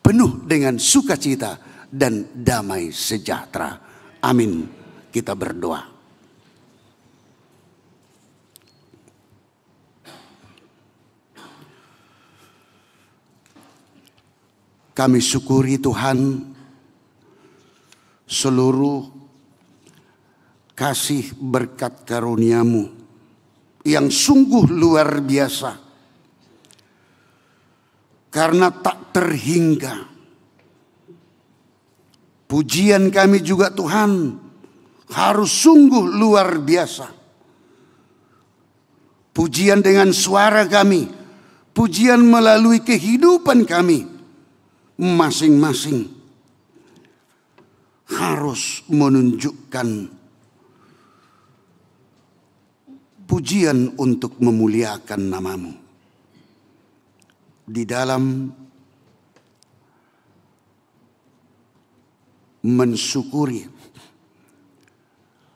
penuh dengan sukacita dan damai sejahtera. Amin. Kita berdoa. Kami syukuri Tuhan seluruh kasih berkat karunia-Mu yang sungguh luar biasa, karena tak terhingga. Pujian kami juga Tuhan harus sungguh luar biasa. Pujian dengan suara kami, pujian melalui kehidupan kami masing-masing harus menunjukkan pujian untuk memuliakan nama-Mu. Di dalam mensyukuri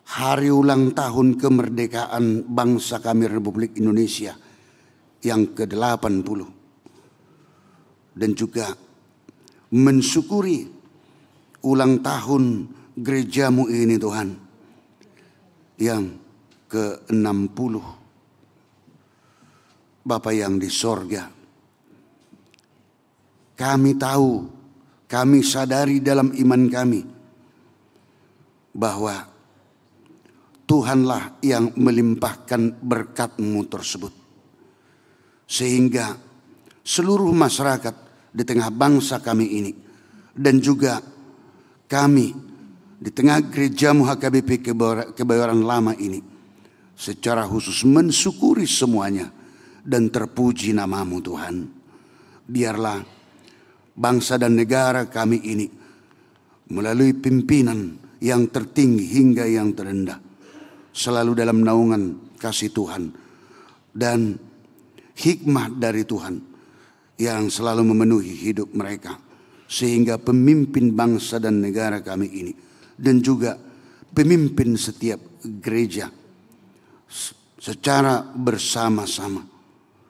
hari ulang tahun kemerdekaan bangsa kami Republik Indonesia yang ke-80, dan juga mensyukuri ulang tahun gereja-Mu ini Tuhan yang ke-60. Bapa yang di sorga, kami tahu, kami sadari dalam iman kami bahwa Tuhanlah yang melimpahkan berkat-Mu tersebut, sehingga seluruh masyarakat di tengah bangsa kami ini, dan juga kami di tengah gereja-Mu HKBP Kebayoran Lama ini, secara khusus mensyukuri semuanya dan terpuji nama-Mu Tuhan. Biarlah bangsa dan negara kami ini melalui pimpinan yang tertinggi hingga yang terendah selalu dalam naungan kasih Tuhan dan hikmah dari Tuhan yang selalu memenuhi hidup mereka, sehingga pemimpin bangsa dan negara kami ini dan juga pemimpin setiap gereja secara bersama-sama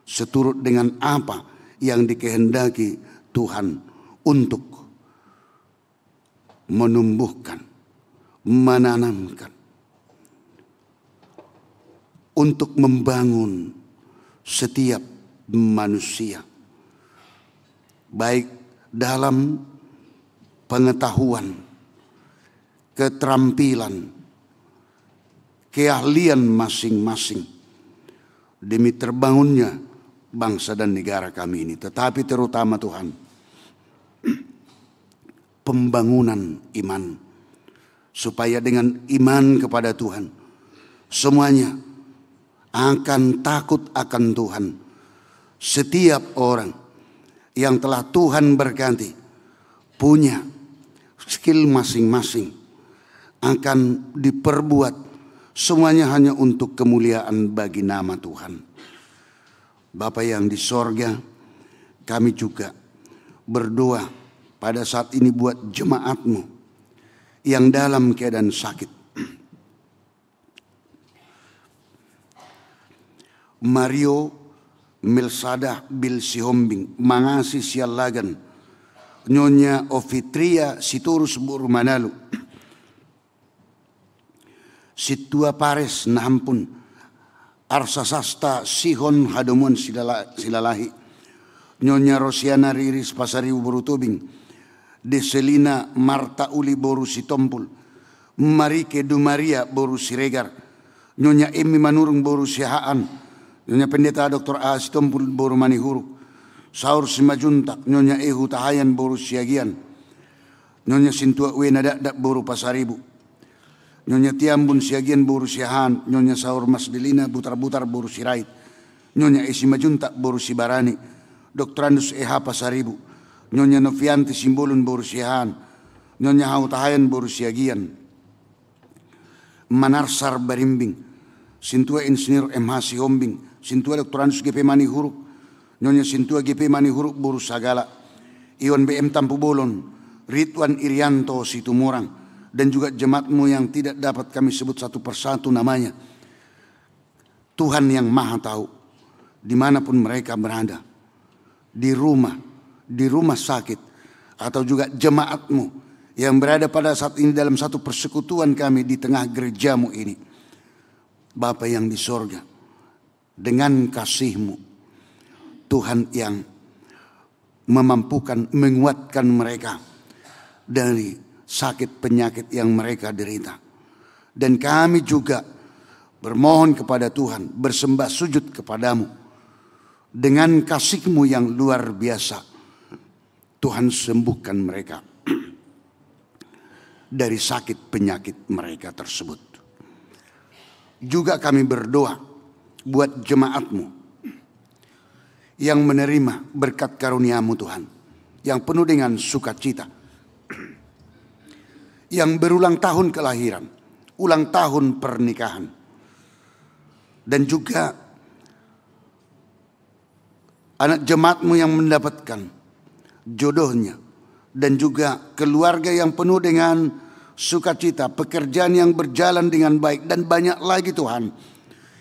seturut dengan apa yang dikehendaki Tuhan untuk menumbuhkan, menanamkan, untuk membangun setiap manusia, baik dalam pengetahuan, keterampilan, keahlian masing-masing demi terbangunnya bangsa dan negara kami ini. Tetapi terutama Tuhan, pembangunan iman, supaya dengan iman kepada Tuhan semuanya akan takut akan Tuhan. Setiap orang yang telah Tuhan berkati punya skill masing-masing akan diperbuat semuanya hanya untuk kemuliaan bagi nama Tuhan. Bapa yang di sorga, kami juga berdoa pada saat ini buat jemaat-Mu yang dalam keadaan sakit. Mario Milsada Bil Sihombing, Mangasi Sialagan, Nyonya Ofitria Siturus Buru Manalu, Situa Pares Nahampun, Arsasasta Sihon Hadomon Silalahi, Nyonya Rosiana Riris Pasariu Buru Tubing, Deselina Marta Uli Boru Sitompul, Marike Dumaria Boru Siregar, Nyonya Emi Manurung Boru Sihaan, Nyonya Pendeta Dr. A. Sitompul Boru Manihuru, Saur Simajuntak, Nyonya Ehu Tahayan Boru Siagian, Nyonya Sintua Wena Dak Boru Pasaribu, Nyonya Tiambun Siagian Boru Siahan, Nyonya Saur Masdelina Butar-Butar Boru Sirait, Nyonya Esi Majuntak Boru Sibarani, Dr. Andus Eha Pasaribu, Nyonya Novianti Simbolun Boru Siahan, Nyonya hautahayan boru siagian. Manarsar barimbing. Sintua insinyur MH Sihombing. Sintua doktoranus GP Mani Huruk. Nyonya Sintua GP Mani Huruk boru sagala. Iwan BM Tampu Bolon. Ridwan Irianto Situmorang. Dan juga jemaatmu yang tidak dapat kami sebut satu persatu namanya. Tuhan yang maha tahu. Dimanapun mereka berada. Di rumah sakit. Atau juga jemaatmu yang berada pada saat ini dalam satu persekutuan kami di tengah gerejamu ini. Bapa yang di sorga, dengan kasih-Mu, Tuhan yang memampukan, menguatkan mereka dari sakit penyakit yang mereka derita. Dan kami juga bermohon kepada Tuhan, bersembah sujud kepadamu. Dengan kasih-Mu yang luar biasa, Tuhan sembuhkan mereka dari sakit penyakit mereka tersebut. Juga kami berdoa buat jemaat-Mu yang menerima berkat karunia-Mu Tuhan, yang penuh dengan sukacita, yang berulang tahun kelahiran, ulang tahun pernikahan, dan juga anak jemaat-Mu yang mendapatkan jodohnya, dan juga keluarga yang penuh dengan sukacita, pekerjaan yang berjalan dengan baik, dan banyak lagi Tuhan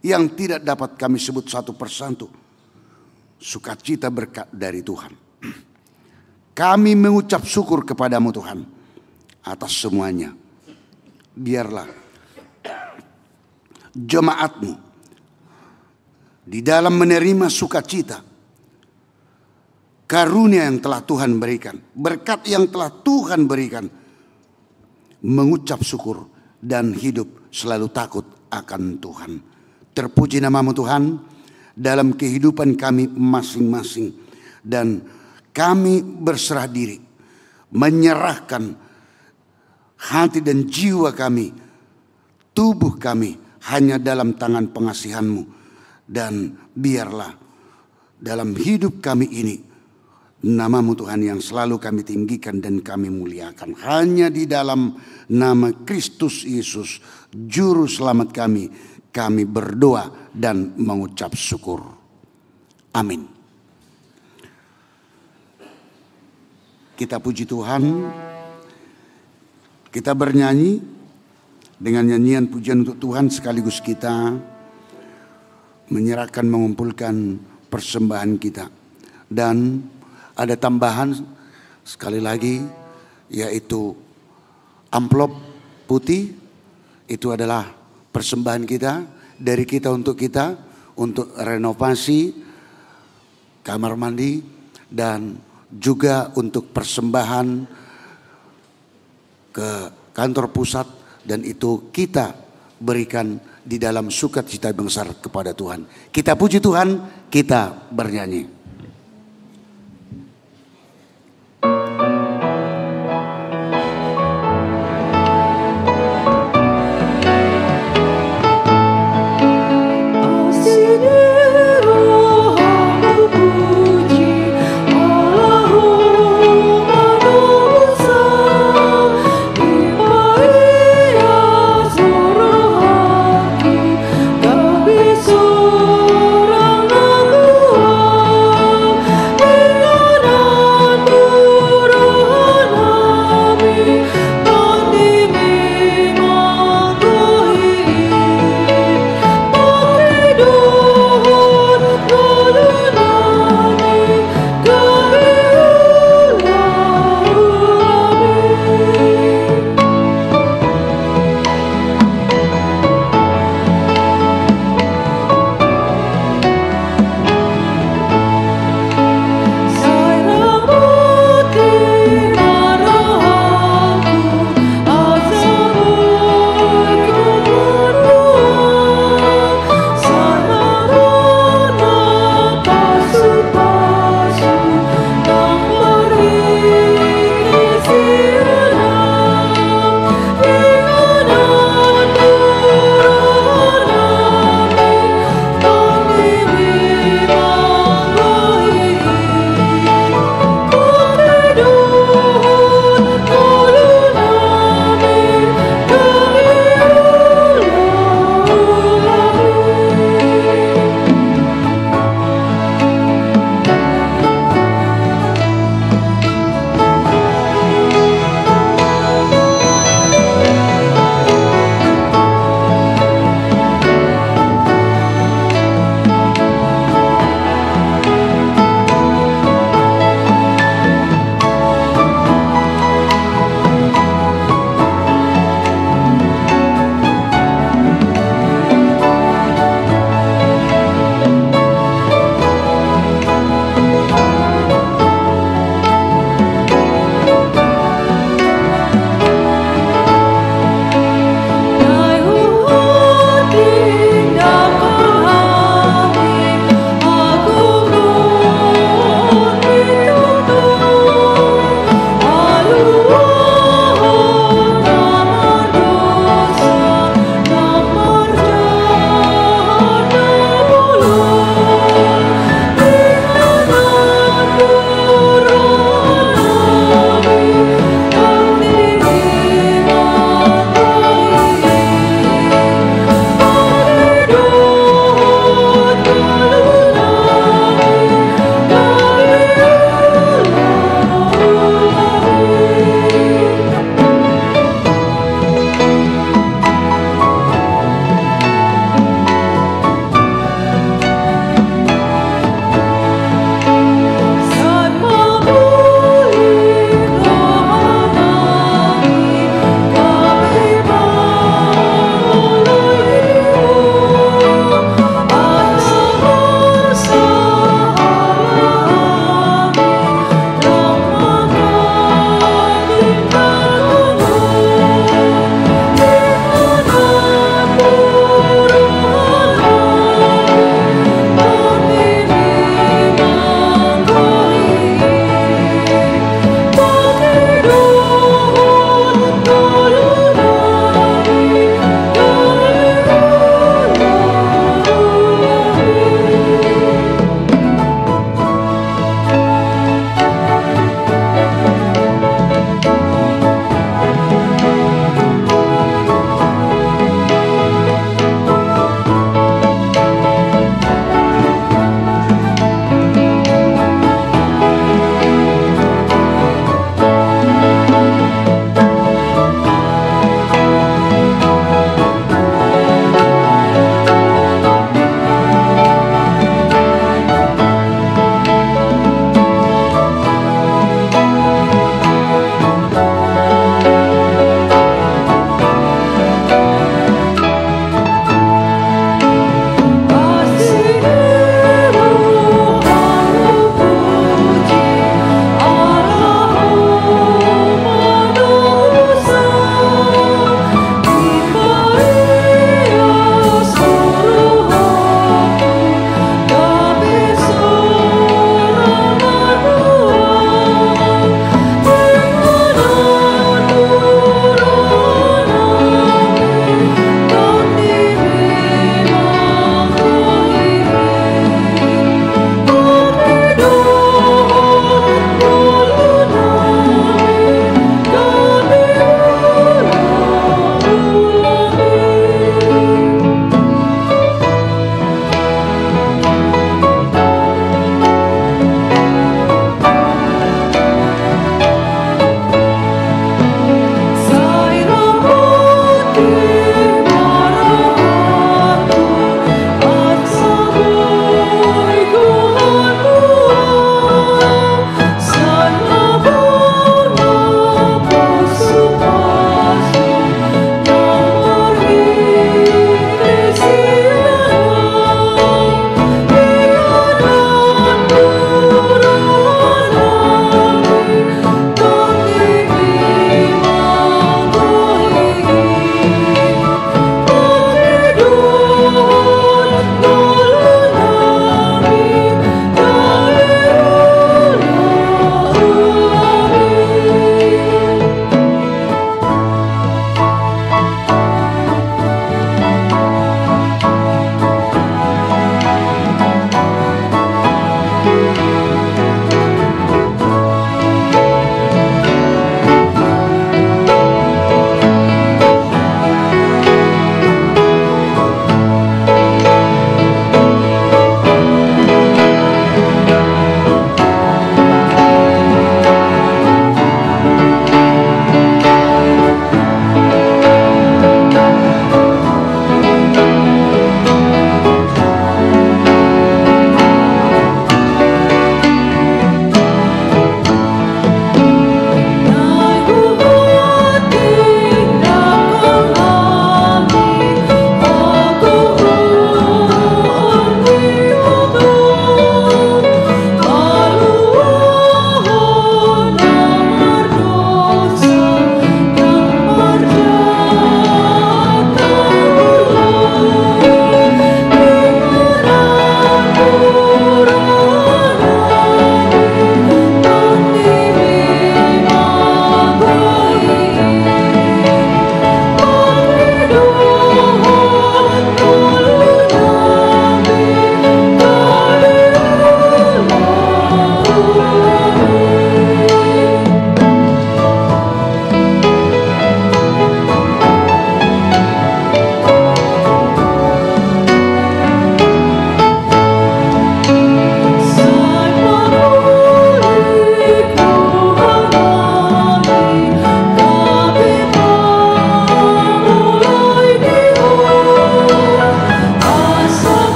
yang tidak dapat kami sebut satu persatu. Sukacita berkat dari Tuhan. Kami mengucap syukur kepadamu Tuhan atas semuanya. Biarlah jemaat-Mu di dalam menerima sukacita, karunia yang telah Tuhan berikan, berkat yang telah Tuhan berikan, mengucap syukur dan hidup selalu takut akan Tuhan. Terpuji nama-Mu Tuhan dalam kehidupan kami masing-masing. Dan kami berserah diri, menyerahkan hati dan jiwa kami, tubuh kami hanya dalam tangan pengasihan-Mu. Dan biarlah dalam hidup kami ini, nama-Mu Tuhan yang selalu kami tinggikan dan kami muliakan. Hanya di dalam nama Kristus Yesus, Juru Selamat kami berdoa dan mengucap syukur. Amin. Kita puji Tuhan. Kita bernyanyi dengan nyanyian pujian untuk Tuhan, sekaligus kita menyerahkan, mengumpulkan persembahan kita. Dan ada tambahan sekali lagi, yaitu amplop putih. Itu adalah persembahan kita, dari kita, untuk renovasi kamar mandi, dan juga untuk persembahan ke kantor pusat. Dan itu kita berikan di dalam sukacita yang besar kepada Tuhan. Kita puji Tuhan, kita bernyanyi. Sorang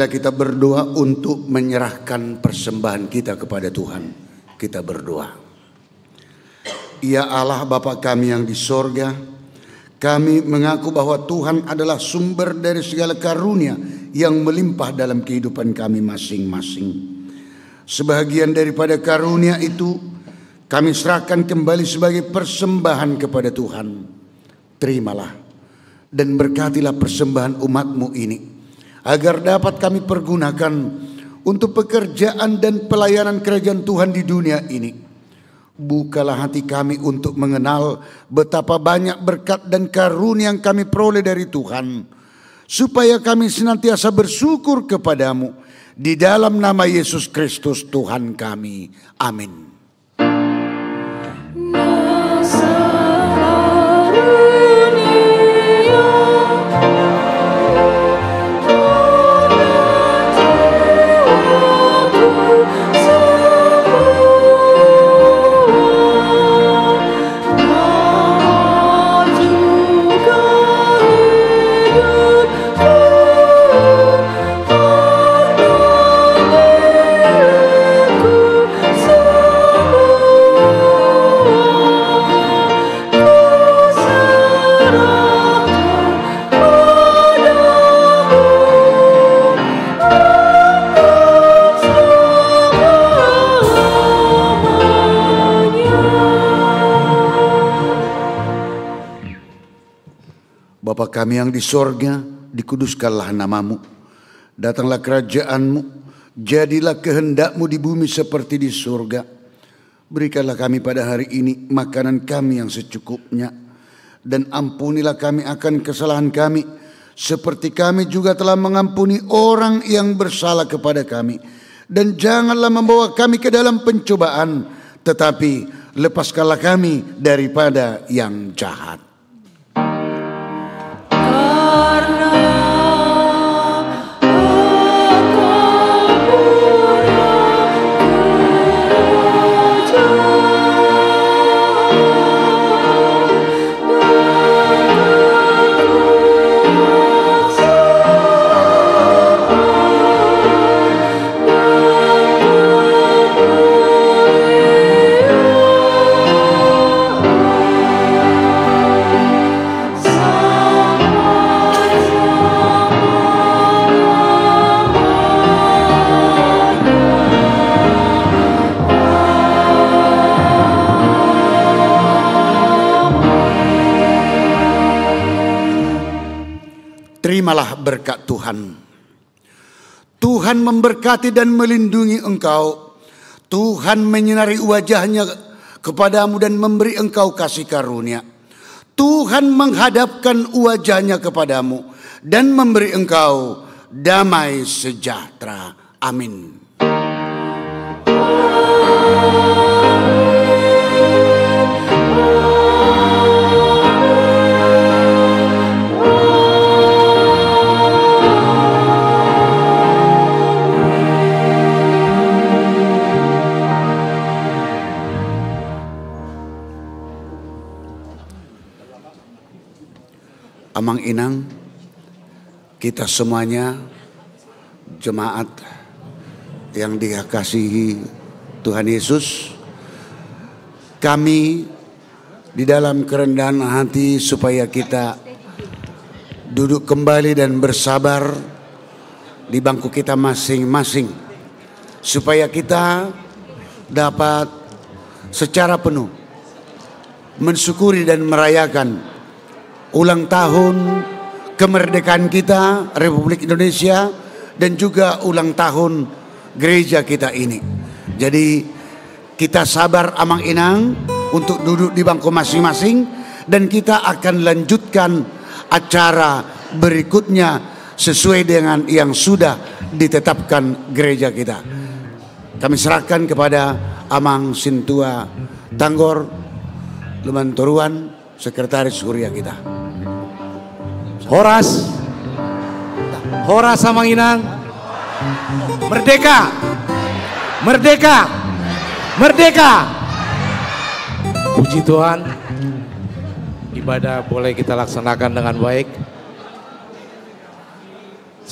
Marilah kita berdoa untuk menyerahkan persembahan kita kepada Tuhan. Kita berdoa. Ya Allah Bapa kami yang di sorga, kami mengaku bahwa Tuhan adalah sumber dari segala karunia yang melimpah dalam kehidupan kami masing-masing. Sebahagian daripada karunia itu kami serahkan kembali sebagai persembahan kepada Tuhan. Terimalah dan berkatilah persembahan umat-Mu ini, agar dapat kami pergunakan untuk pekerjaan dan pelayanan kerajaan Tuhan di dunia ini. Bukalah hati kami untuk mengenal betapa banyak berkat dan karunia yang kami peroleh dari Tuhan, supaya kami senantiasa bersyukur kepadamu di dalam nama Yesus Kristus Tuhan kami. Amin. Bapa kami yang di sorga, dikuduskanlah namamu. Datanglah kerajaanmu, jadilah kehendak-Mu di bumi seperti di surga. Berikanlah kami pada hari ini makanan kami yang secukupnya. Dan ampunilah kami akan kesalahan kami, seperti kami juga telah mengampuni orang yang bersalah kepada kami. Dan janganlah membawa kami ke dalam pencobaan, tetapi lepaskanlah kami daripada yang jahat. Terimalah berkat Tuhan. Tuhan memberkati dan melindungi engkau. Tuhan menyinari wajahnya kepadamu dan memberi engkau kasih karunia. Tuhan menghadapkan wajahnya kepadamu dan memberi engkau damai sejahtera. Amin. Amang Inang, kita semuanya jemaat yang dikasihi Tuhan Yesus, kami di dalam kerendahan hati supaya kita duduk kembali dan bersabar di bangku kita masing-masing, supaya kita dapat secara penuh mensyukuri dan merayakan ulang tahun kemerdekaan kita Republik Indonesia dan juga ulang tahun gereja kita ini. Jadi kita sabar Amang Inang untuk duduk di bangku masing-masing, dan kita akan lanjutkan acara berikutnya sesuai dengan yang sudah ditetapkan gereja kita. Kami serahkan kepada Amang Sintua Tanggor Lumantoruan, Sekretaris Kuria kita. Horas Amang Inang, merdeka, merdeka, merdeka. Puji Tuhan, ibadah boleh kita laksanakan dengan baik.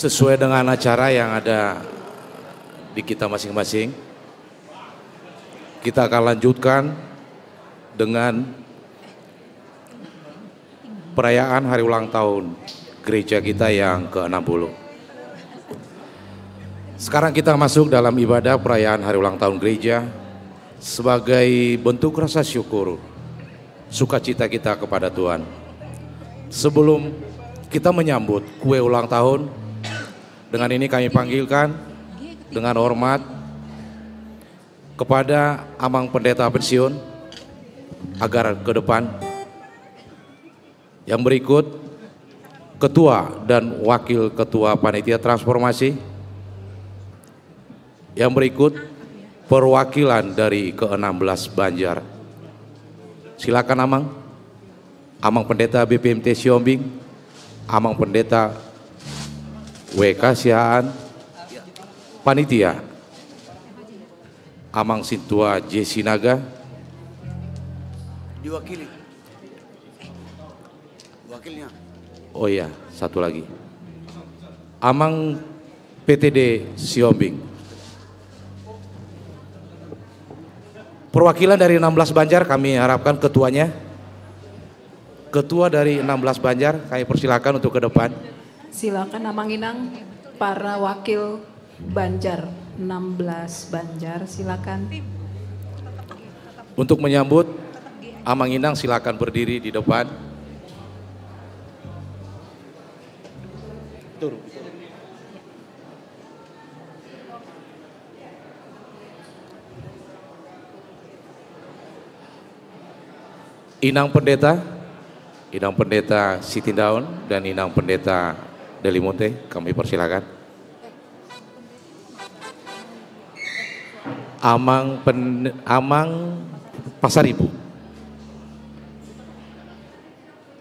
Sesuai dengan acara yang ada di kita masing-masing, kita akan lanjutkan dengan perayaan hari ulang tahun gereja kita yang ke-60. Sekarang kita masuk dalam ibadah perayaan hari ulang tahun gereja sebagai bentuk rasa syukur, sukacita kita kepada Tuhan. Sebelum kita menyambut kue ulang tahun, dengan ini kami panggilkan dengan hormat kepada Amang Pendeta Pensiun agar ke depan. Yang berikut Ketua dan Wakil Ketua Panitia Transformasi. Yang berikut perwakilan dari ke-16 Banjar. Silakan Amang. Amang Pendeta BPMT Siombing, Amang Pendeta WK Sihaan, Panitia Amang Sintua J. Sinaga. Diwakili. Wakilnya. Oh iya, satu lagi. Amang PTD Siombing. Perwakilan dari 16 Banjar kami harapkan ketuanya. Ketua dari 16 Banjar kami persilakan untuk ke depan. Silakan Amang Inang, para wakil Banjar, 16 Banjar, silakan. Untuk menyambut Amang Inang silakan berdiri di depan. Inang Pendeta Sitindaun dan Inang Pendeta Delimonte kami persilakan. Amang Pasaribu.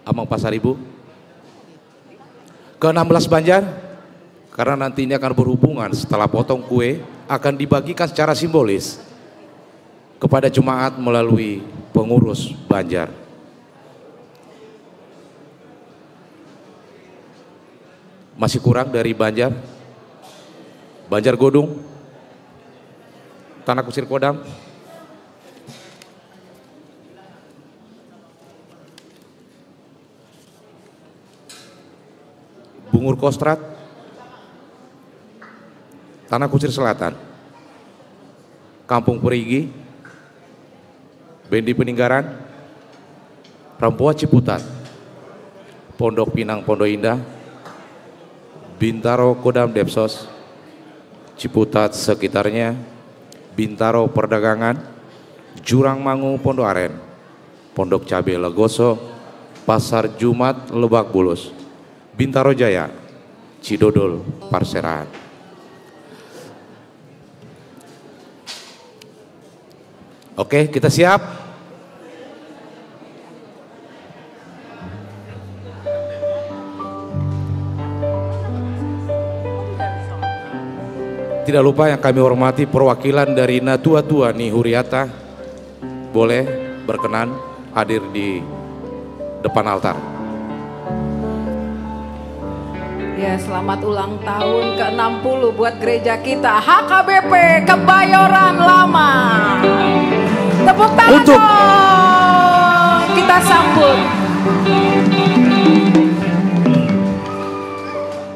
Amang Pasaribu. Ke-16 Banjar, karena nanti ini akan berhubungan setelah potong kue, akan dibagikan secara simbolis kepada jemaat melalui pengurus Banjar. Masih kurang dari Banjar? Banjar Godung, Tanah Kusir Kodam, Bungur Kostrat, Tanah Kusir Selatan, Kampung Perigi, Bendi Peninggaran, Rampoa Ciputat, Pondok Pinang Pondok Indah, Bintaro Kodam Depsos, Ciputat sekitarnya, Bintaro Perdagangan, Jurang Mangu Pondok Aren, Pondok Cabe Legoso, Pasar Jumat Lebak Bulus, Bintaro Jaya, Cidodol Parseraan. Oke, kita siap? Tidak lupa yang kami hormati perwakilan dari Natua-Tua Nihuriata boleh berkenan hadir di depan altar. Ya, selamat ulang tahun ke-60 buat gereja kita, HKBP Kebayoran Lama. Tepuk tangan Untuk dong, kita sambut.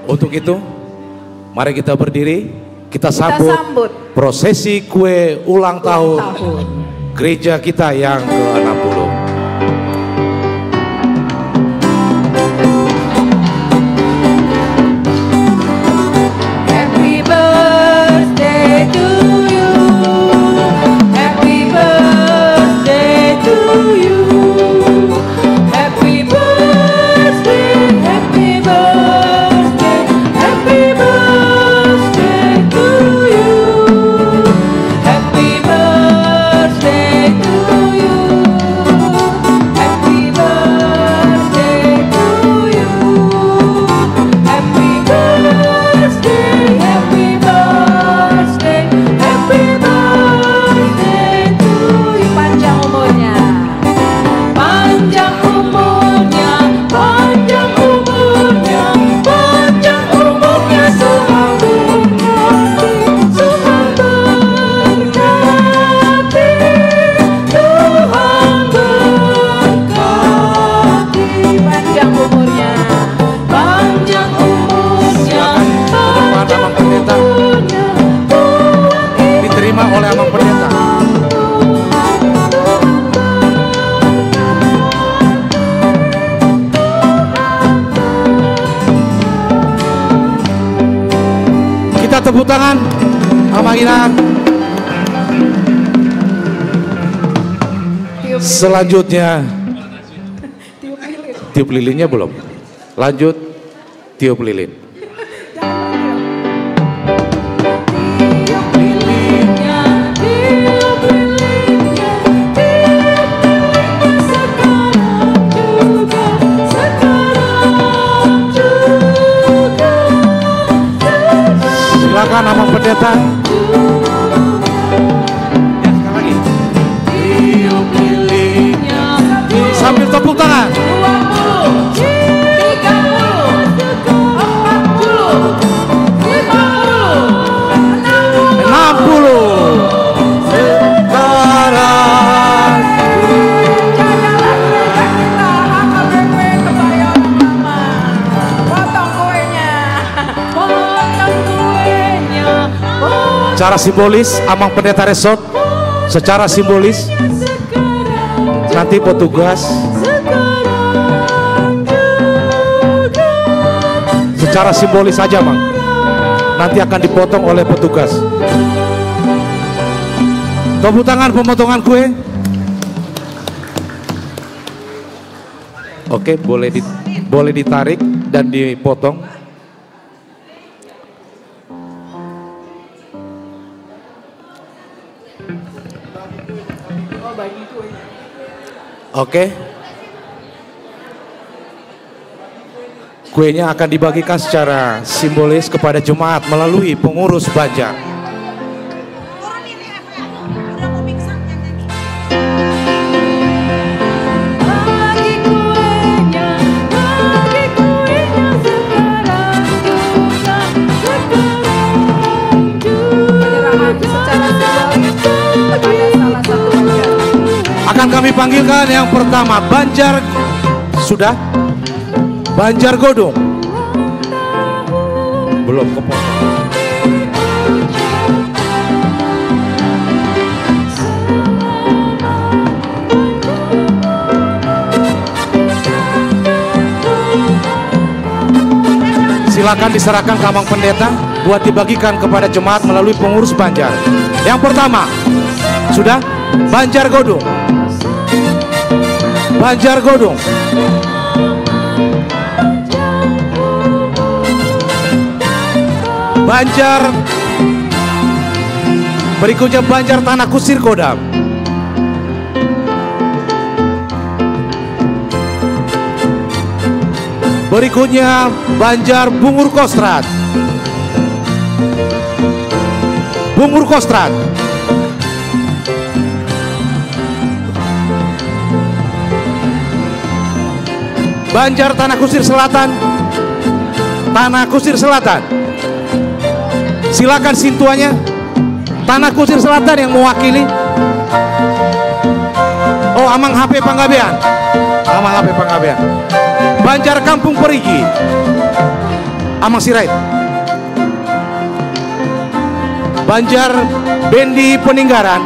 Untuk itu, mari kita berdiri. Kita sambut prosesi kue ulang tahun gereja kita yang ke-60. Happy birthday to you. Happy birthday to you. Happy birthday, happy birthday, happy birthday to you. Happy birthday to you. diterima oleh Amang Pendeta. Kita tepuk tangan Amang Ina. Selanjutnya tiup lilinnya belum. Lanjut tiup lilin. Silakan Amang Pendeta. Ya, sekali lagi. Tiup lilinnya sambil tepuk tangan. 60. Secara simbolis Amang Pendeta Resort, secara simbolis nanti petugas secara simbolis saja Mang, nanti akan dipotong oleh petugas. Tepuk tangan pemotongan kue. Oke, boleh ditarik dan dipotong. Oke. Kuenya akan dibagikan secara simbolis kepada jemaat melalui pengurus Banjar. Akan kami panggilkan yang pertama Banjar, sudah? Banjar Godong belum kepotong. Silakan diserahkan ke Amang Pendeta buat dibagikan kepada jemaat melalui pengurus Banjar. Yang pertama sudah Banjar Godong. Banjar Godong. Banjar, berikutnya Banjar Tanah Kusir Kodam. Berikutnya Banjar Bungur Kostrat. Bungur Kostrat. Banjar Tanah Kusir Selatan. Tanah Kusir Selatan. Silakan sintuannya. Tanah Kusir Selatan yang mewakili. Oh, Amang HP Panggabean. Amang HP Panggabean. Banjar Kampung Perigi. Amang Sirait. Banjar Bendi Peninggaran.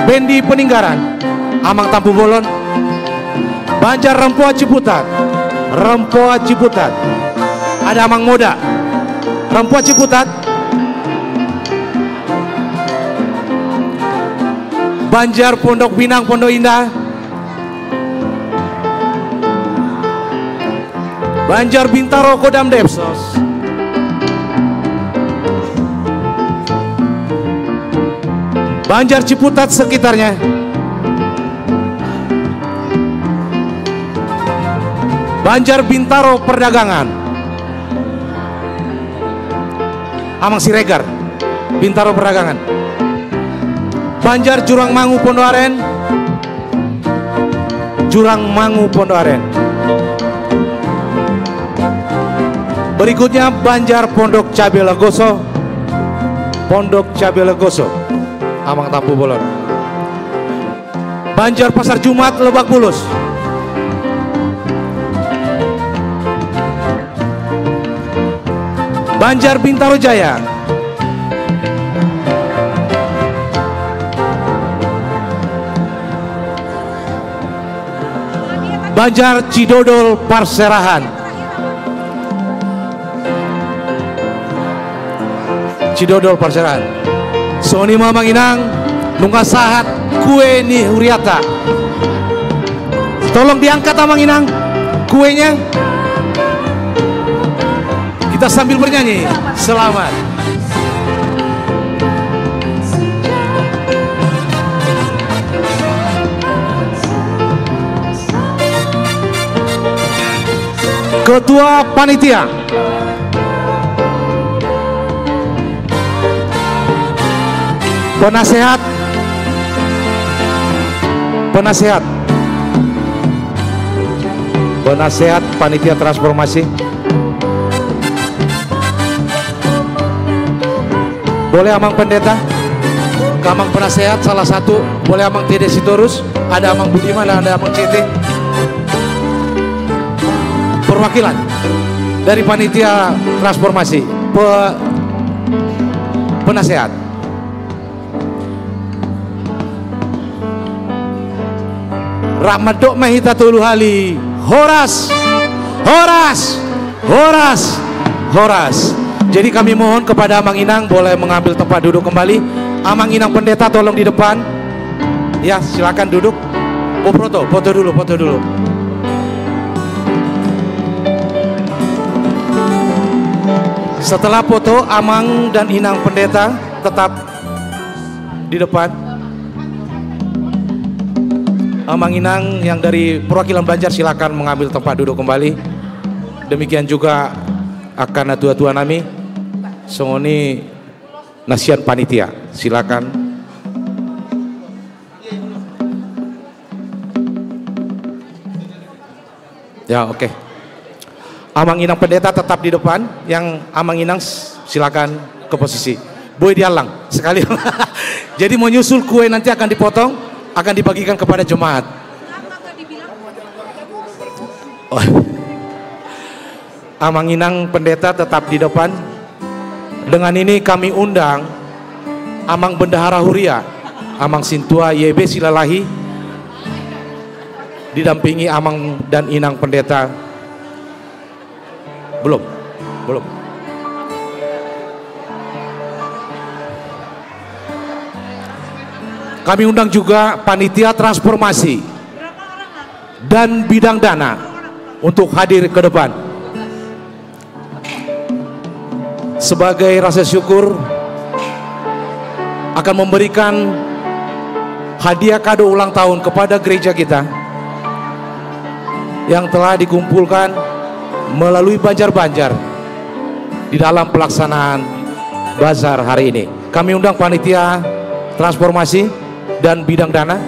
Bendi Peninggaran. Amang Tampu Bolon. Banjar Rempoa Ciputat. Rempoa Ciputat. Ada Amang Moda. Rempoa Ciputat. Banjar Pondok Pinang Pondok Indah. Banjar Bintaro Kodam Depsos. Banjar Ciputat sekitarnya. Banjar Bintaro Perdagangan. Amang Siregar, Bintaro Perdagangan. Banjar Jurang Mangu Pondok Aren. Jurang Mangu Pondok Aren. Berikutnya Banjar Pondok Cabe Legoso. Pondok Cabe Legoso. Amang Tampu Bolon. Banjar Pasar Jumat Lebak Bulus. Banjar Bintaro Jaya. Banjar Cidodol Parserahan. Cidodol Parserahan. Soni Mamang Inang nunga sahat kue ni Huriata. Tolong diangkat Amang Inang kuenya. Kita sambil bernyanyi. Selamat. Ketua Panitia Penasehat Panitia Transformasi. Boleh Amang Pendeta, Amang Penasehat salah satu, boleh Amang Tede Sitorus, ada Amang Budiman, ada Amang Cete. Perwakilan dari Panitia Transformasi, Penasehat. Rahmat Dok Mahita Tuluhali, Horas. Jadi kami mohon kepada Amang Inang boleh mengambil tempat duduk kembali. Amang Inang Pendeta tolong di depan. Ya, silakan duduk. Oh, foto dulu. Setelah foto, Amang dan Inang Pendeta tetap di depan. Amang Inang yang dari perwakilan Banjar silakan mengambil tempat duduk kembali. Demikian juga akan tua-tua nami Songoni Nasian Panitia, silakan. Ya, oke. Amang Inang Pendeta tetap di depan. Yang Amang Inang silakan ke posisi. Boy dialang sekali. Jadi mau nyusul kue nanti akan dipotong, akan dibagikan kepada jemaat. Oh. Amang Inang Pendeta tetap di depan. Dengan ini kami undang Amang Bendahara Huria, Amang Sintua YB Silalahi, didampingi Amang dan Inang Pendeta. Belum. Kami undang juga Panitia Transformasi dan Bidang Dana untuk hadir ke depan. Sebagai rasa syukur akan memberikan hadiah kado ulang tahun kepada gereja kita yang telah dikumpulkan melalui Banjar-Banjar di dalam pelaksanaan bazar hari ini. Kami undang Panitia Transformasi dan Bidang Dana.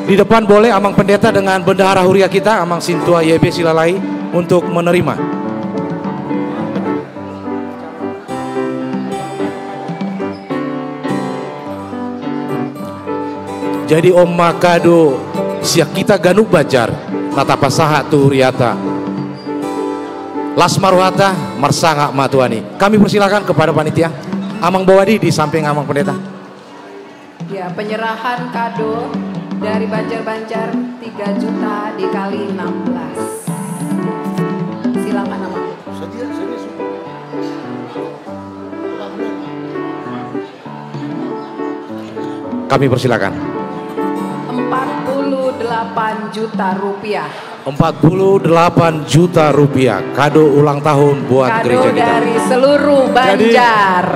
Di depan boleh Amang Pendeta dengan Bendahara Huria kita, Amang Sintua YB Silalai, untuk menerima. Jadi Om Makado siak kita ganuk Banjar nata pasaha tu Huriata Las Maruhata Marsanga Matuani. Kami persilakan kepada panitia. Amang Bawadi di samping Amang Pendeta. Ya, penyerahan kado dari Banjar-Banjar 3 juta dikali 16. Silakan Amang. Kami persilakan. 48 juta rupiah. 48 juta rupiah kado ulang tahun buat Kado gereja kita. dari seluruh Banjar.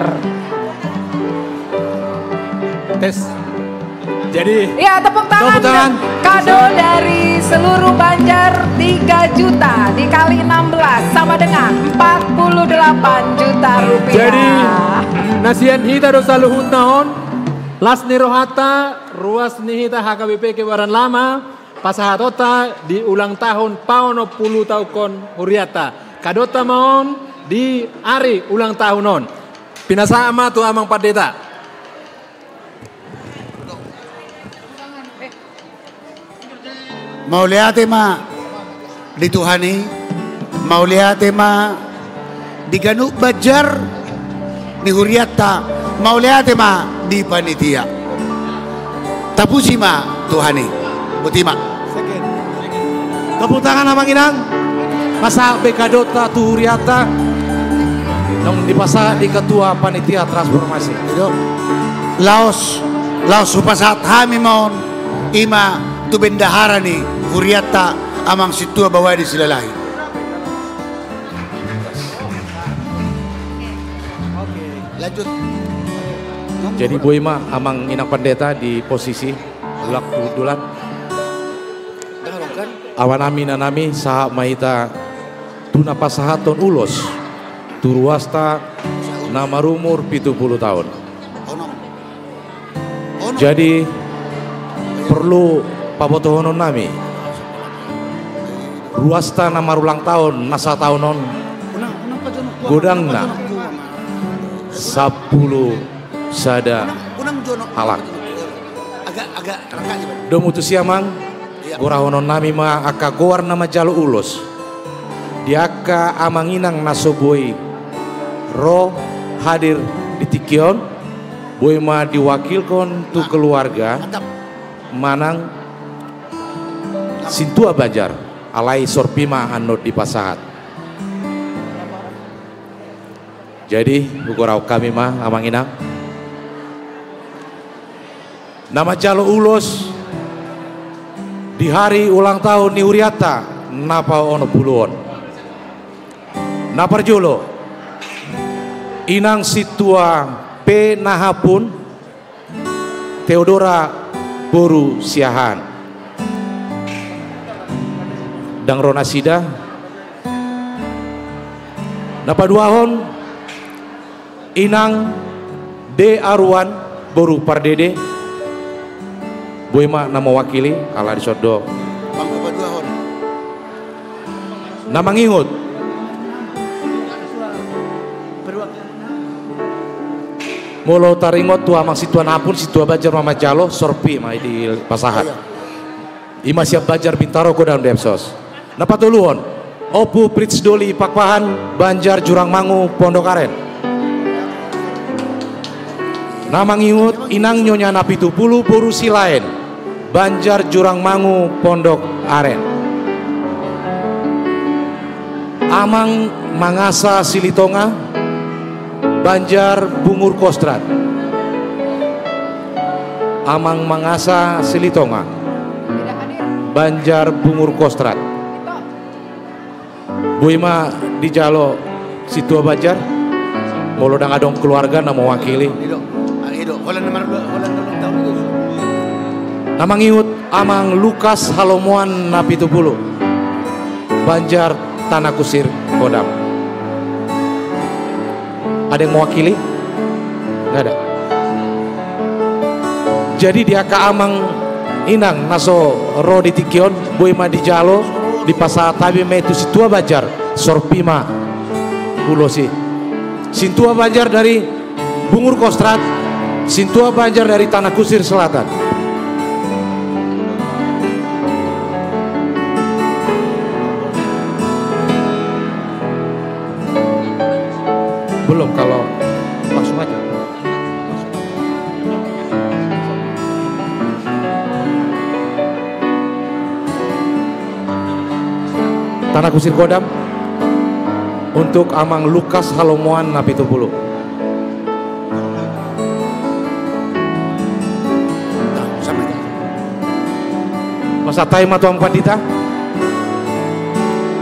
Jadi Ya, tepuk tangan. Kado dari seluruh Banjar 3 juta dikali 16 sama dengan 48 juta rupiah. Jadi nasian hita dosa luhut naon las nirohata ruas nihita HKBP Kebaran Lama pasahatota di ulang tahun pauno 10 tahun Huriata kadota maon di hari ulang tahunon pinasama tu Amang Pendeta. Mau lihat ma dituhani, mau lihat ma diganuk Banjar di Huriata, mau lihat ma di panitia. Tapusi ma tuhani, butima. Tepuk tangan Amang Inang. Masa Bekadota Tuhuriata. Nong dipasa di ketua panitia transformasi. Itu Laos supasat hami maon ima tu bendahara ni Huriata amang situa bawa di silalahi. Lanjut. Jadi Bu Ima Amang Inang Pendeta di posisi waktu dulan. Awanami nanami saha maita tuna pasahaton ulos turuasta nama rumur 70 tahun. Jadi perlu pabotohonon nami ruasta nama ulang tahun nasa tahunon godangna 10 sada halak. Agak terangkat. Domutu siamang gorahonon nami ma aka goar nama jalo ulos. Diaka Amang Inang nasoboi roh hadir di Tikion. Boy ma diwakilkan tu keluarga manang Sintua Banjar alai sorpima anot di pasahat. Jadi bukurau kami mah Amang Inang nama jalo ulos di hari ulang tahun ni Uriata napa ono puluon napar jolo Inang Situa P Nahapun Theodora Boru Siahan Dang Rona Sida napa duahon Inang D Arwan Boru Pardede Boima nama wakili ala disodo nama ngingut molo taringot tua Amang Situa Napun Situa Banjar Mama Jalo sorpi mai di pasahat ima siap Banjar Bintaro ko dalam Depsos napa tuluon Opu Prits Doli Pakpahan Banjar Jurang Mangu Pondok Aren nama ngingut Inang Nyonya Napi Tupulu Boru Silaen Banjar Jurang Mangu Pondok Aren Amang Mangasa Silitonga Banjar Bungur Kostrat Amang Mangasa Silitonga Banjar Bungur Kostrat Bu Ima di Jalo Situa Banjar molo dang adong keluarga nama wakili nama ngiut Amang Lukas Halomuan Napi Tupulu Banjar Tanah Kusir Kodam. Ada yang mewakili? Nggak ada. Jadi dia ke Amang Inang naso ro di Tikion Boima di Jalo di pasar tabi metu Situa Banjar sorpima pulosi Sintua Banjar dari Bungur Kostrat Sintua Banjar dari Tanah Kusir Selatan. Belum, kalau langsung aja. Tanah Kusir Kodam untuk Amang Lukas Halomuan Napi Tupulu. Pasatai Matuang Pandita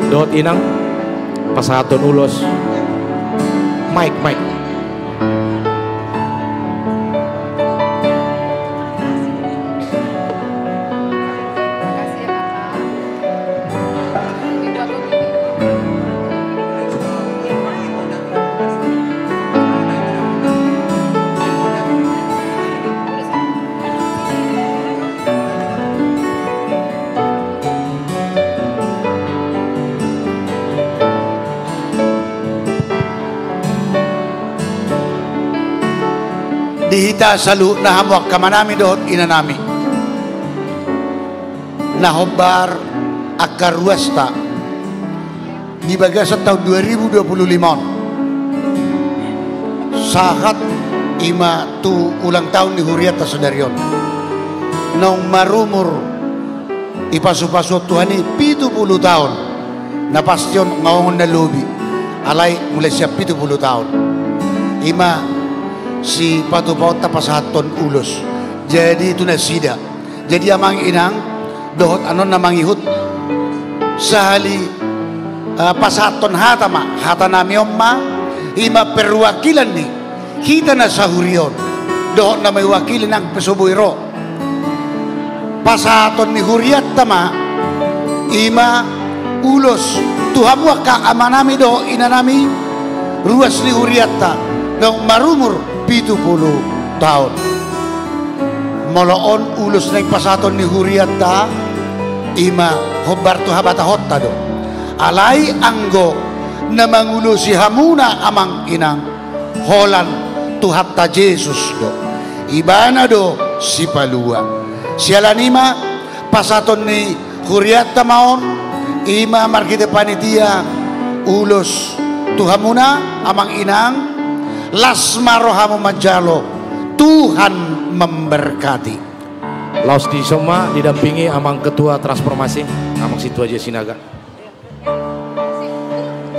Dot Inang Pasahaton Ulos Mike dihita salu na hamwak kamanami dohot inanami na hobar akarwesta di bagasan tahun 2025 sahat ima tu ulang tahun di Huriata Sudarion nong marumur ipasu-pasu Tuhan ini 70 tahun. Na pasyon ngawon na lubi. Alay mulai siya 70 tahun. Ima si patupaw tapasaton ulos. Jadi itu na sida. Jadi amang inang dohot anon na mangihut sahali pasaton hata nami omma ima perwakilan ni kita na sahurion dohot na may wakilin ang pesubuiro pasaton ni huriat tama ima ulos tuhamwa ka amanami do inanami ruas ni huriat ta dong marumur 70 tahun moloon ulos na pasaton ni huriat ta ima hobar tu habata hotta do alay anggo na mangulo si hamuna amang inang holan tu hatta Jesus do ibana do si palua sialanima pasaton ni huriat ta maon ima markite panitia ulos tu hamuna amang inang lasmarohamu majalo Tuhan memberkati. Laos di Soma didampingi amang ketua transformasi amang situ aja sinaga.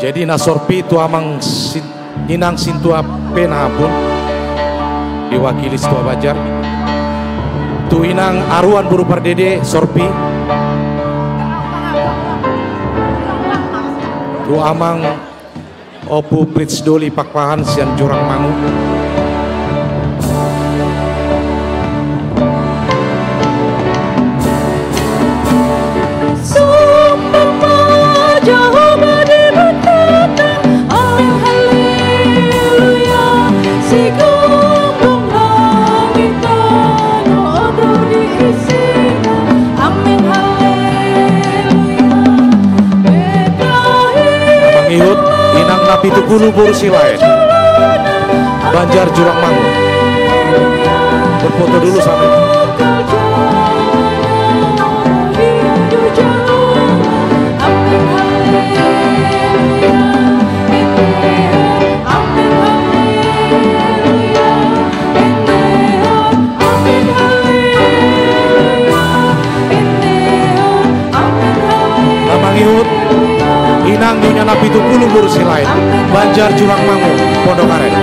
Jadi nasorpi tu amang inang sintua pena pun diwakili situa bajar. Tu inang aruan buru pardede sorpi. Tu amang opu prits doli pakpahan sian jurang mangu. Napi Tukulu Borusi lain Banjar Jurang Mangu berfoto dulu sampai Namangihut Inang Nyonya Napi Tukulu Borusi lain Banjar Jurang Mangu Pondok Aren.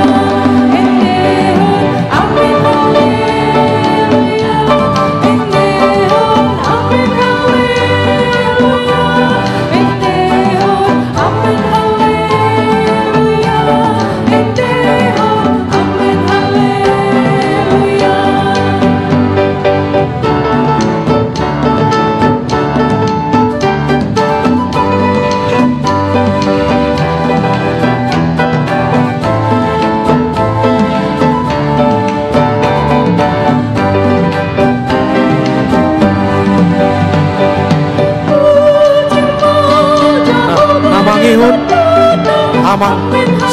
Amang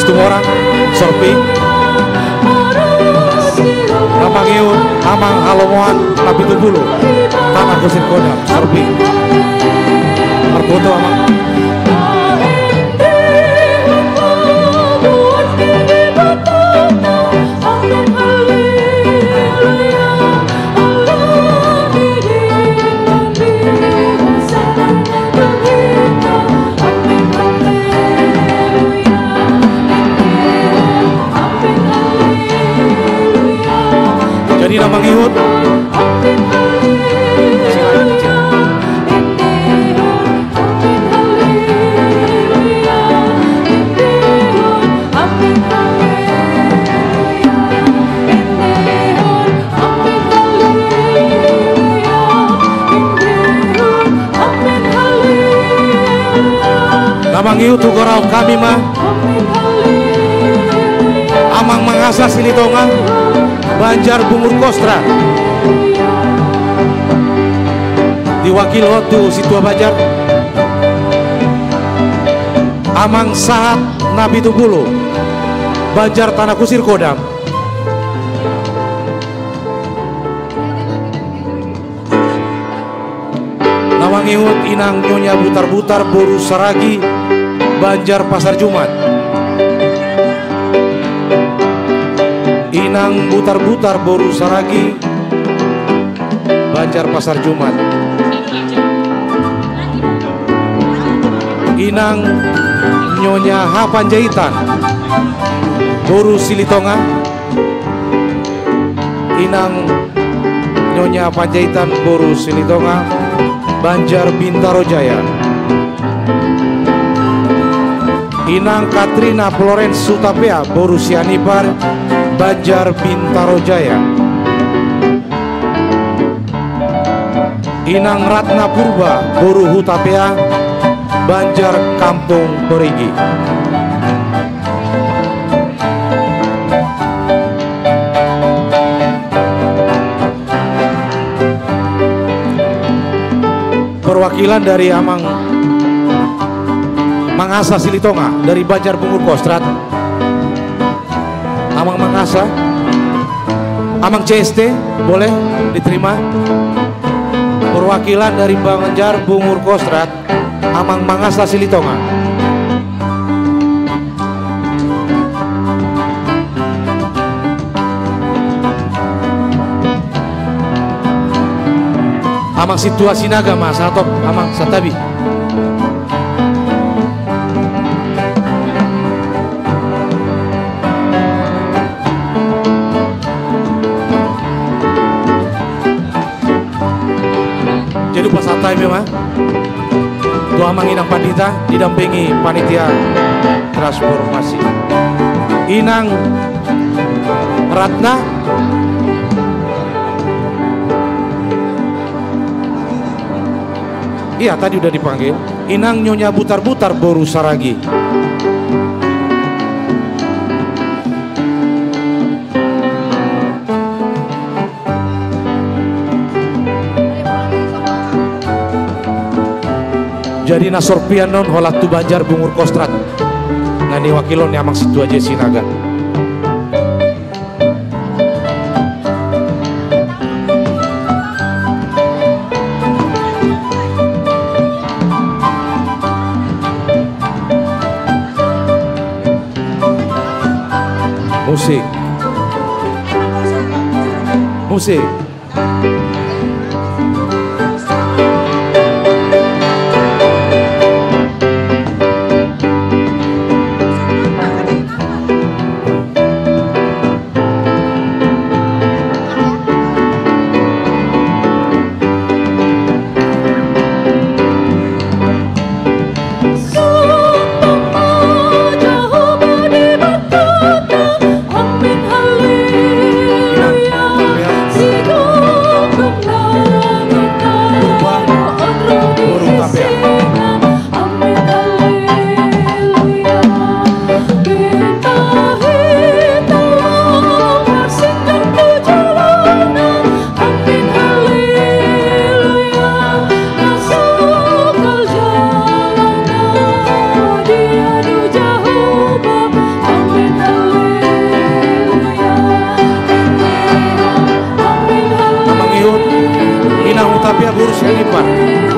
Setumorang Sorpi Namangiun Amang Halomoan Napi Tubulu Tanah Kusir Kodam Sorpi Marpoto Amang jadi Namangihut Namangihut Tukorau kami mah Amang Mangasa Silitonga Banjar Bungur Kostra diwakil waktu Situa Bajar Amang Sahat Nabi Tubulu Banjar Tanah Kusir Kodam Namangihut Inang Nyonya Butar-Butar Boru Saragi Banjar Pasar Jumat Inang Butar-Butar Boru Saragi Banjar Pasar Jumat Inang Nyonya H. Panjaitan Boru Silitonga. Inang Nyonya Panjaitan Boru Silitonga Banjar Bintaro Jaya. Inang Katrina Florence Sutapea Boru Sianipar Banjar Bintaro Jaya. Inang Ratna Purba Boru Hutapea Banjar Kampung Perigi. Perwakilan dari Amang Mangasa Silitonga dari Banjar Bungur Kostrat. Amang Mangasa, Amang CST boleh diterima. Perwakilan dari Banjar Bungur Kostrat, Amang Mangasa Silitonga. Amang Situasi Naga Mas atau Amang Satabi. Jadi pas satai memang Tua Amang Inang Pandita didampingi panitia transformasi. Inang Ratna iya tadi udah dipanggil. Inang Nyonya Butar-Butar Boru Saragi. Jadi Nasorpian non holatu Banjar Bungur Kostrat ngani wakilon Amang Situa Sinaga. Musik. Musik.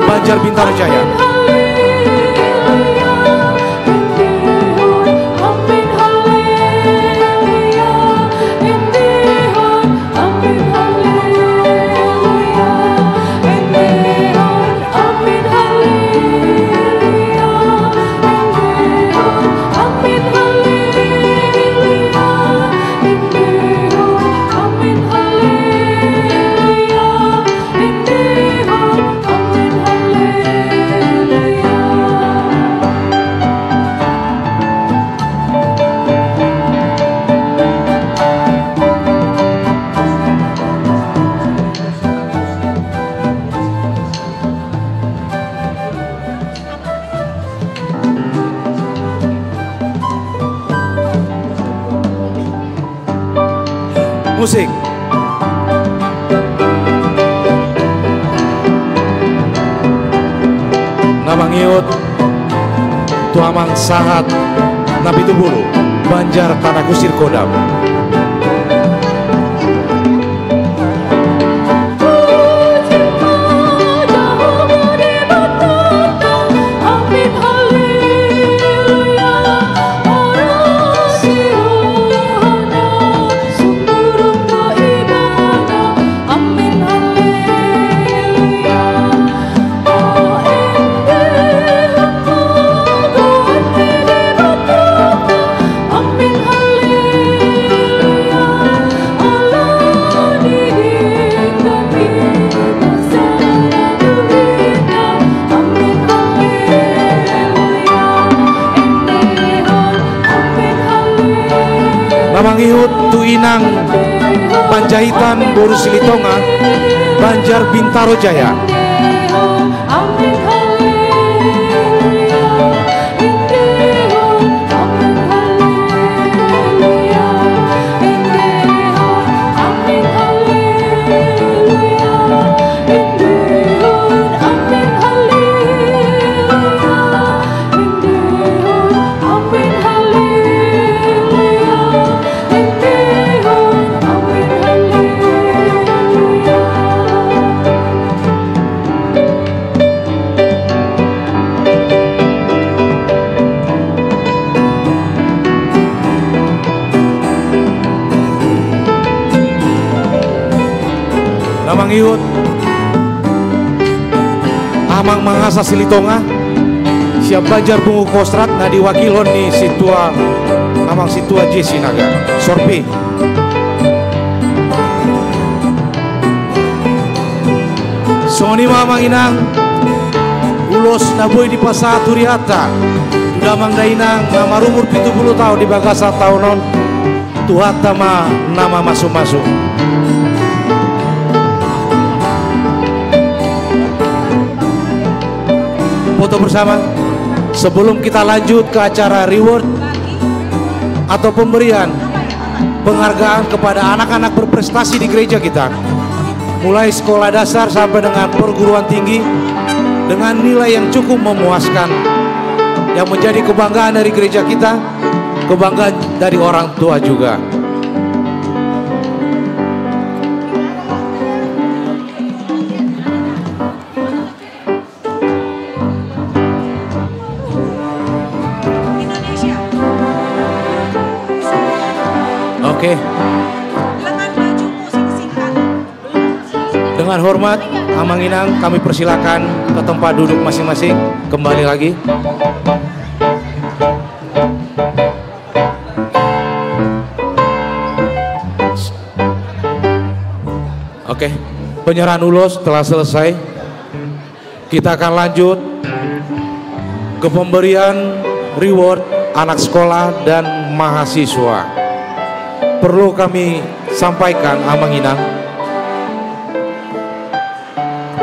Banjar Bintaro Jaya. Musik. Namangiut Tuamang Sahat Nabi Tubulu Banjar Tanah Kusir Kodam. Namangihut Tu Inang Panjaitan Boru Silitonga Banjar Bintaro Jaya. Namangihut Amang Mahasa Silitonga siap Banjar Bungu Kostrat na diwakilon ni Situa Amang Situa Jesi Naga Sorpi. Soni Mamang Inang ulos naboy di Pasar Turiata sudah Mang Dainang nama umur 70 tahun di Bagasa tahunon Tuhata ma nama masuk-masuk. Foto bersama sebelum kita lanjut ke acara reward atau pemberian penghargaan kepada anak-anak berprestasi di gereja kita, mulai sekolah dasar sampai dengan perguruan tinggi dengan nilai yang cukup memuaskan, yang menjadi kebanggaan dari gereja kita, kebanggaan dari orang tua juga. Oke. Dengan hormat, Amang Inang kami persilakan ke tempat duduk masing-masing. Kembali lagi. Oke, penyerahan ulos telah selesai. Kita akan lanjut ke pemberian reward anak sekolah dan mahasiswa. Perlu kami sampaikan, Amang Inang,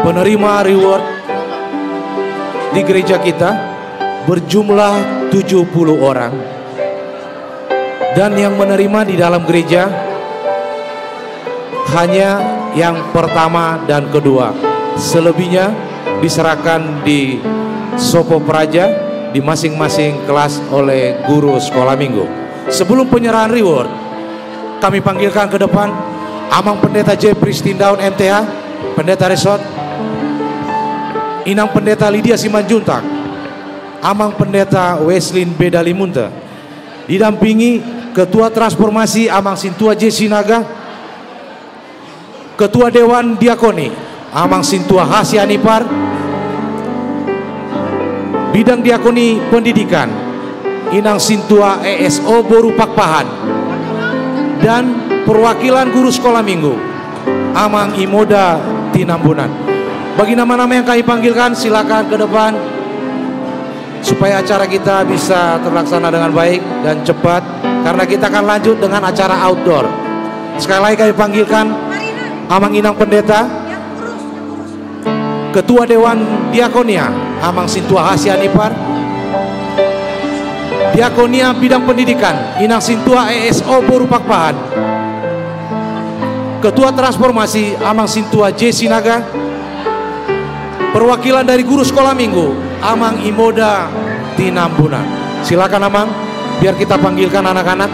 penerima reward di gereja kita berjumlah 70 orang, dan yang menerima di dalam gereja hanya yang pertama dan kedua. Selebihnya diserahkan di Sopo Praja di masing-masing kelas oleh guru sekolah minggu. Sebelum penyerahan reward, kami panggilkan ke depan Amang Pendeta J. Pristindaun MTH, Pendeta Resort, Inang Pendeta Lydia Simanjuntak, Amang Pendeta Weslin B. Dalimunte, didampingi Ketua Transformasi Amang Sintua J. Sinaga, Ketua Dewan Diakoni Amang Sintua Hasianipar, Bidang Diakoni Pendidikan Inang Sintua ESO Boru Pakpahan, dan perwakilan guru sekolah minggu Amang Imoda Tinambunan. Bagi nama-nama yang kami panggilkan, silakan ke depan supaya acara kita bisa terlaksana dengan baik dan cepat, karena kita akan lanjut dengan acara outdoor. Sekali lagi kami panggilkan Amang Inang Pendeta, Ketua Dewan Diakonia Amang Sintua Hasianipar, Diakonia Bidang Pendidikan Inang Sintua ESO Boru Pakpahan, Ketua Transformasi Amang Sintua J. Sinaga, perwakilan dari guru sekolah minggu Amang Imoda Tinambunan. Silakan Amang, biar kita panggilkan anak-anak.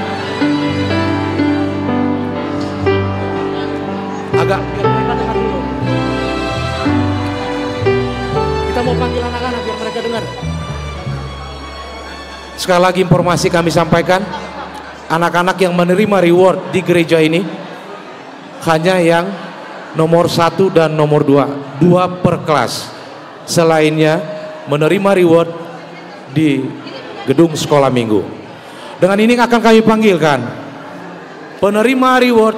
Agak biar mereka dengar dulu. Kita mau panggil anak-anak biar mereka dengar. Sekali lagi informasi kami sampaikan, anak-anak yang menerima reward di gereja ini hanya yang nomor 1 dan nomor 2 per kelas. Selainnya menerima reward di gedung sekolah minggu. Dengan ini akan kami panggilkan penerima reward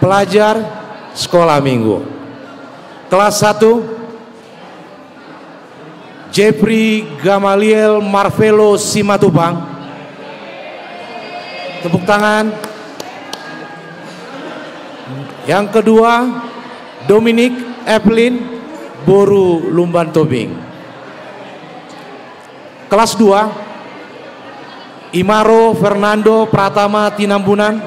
pelajar sekolah minggu. Kelas 1 Jeffrey Gamaliel Marvelo Simatupang. Tepuk tangan. Yang kedua, Dominic Evelyn Boru Lumban Tobing. Kelas 2, Imaro Fernando Pratama Tinambunan.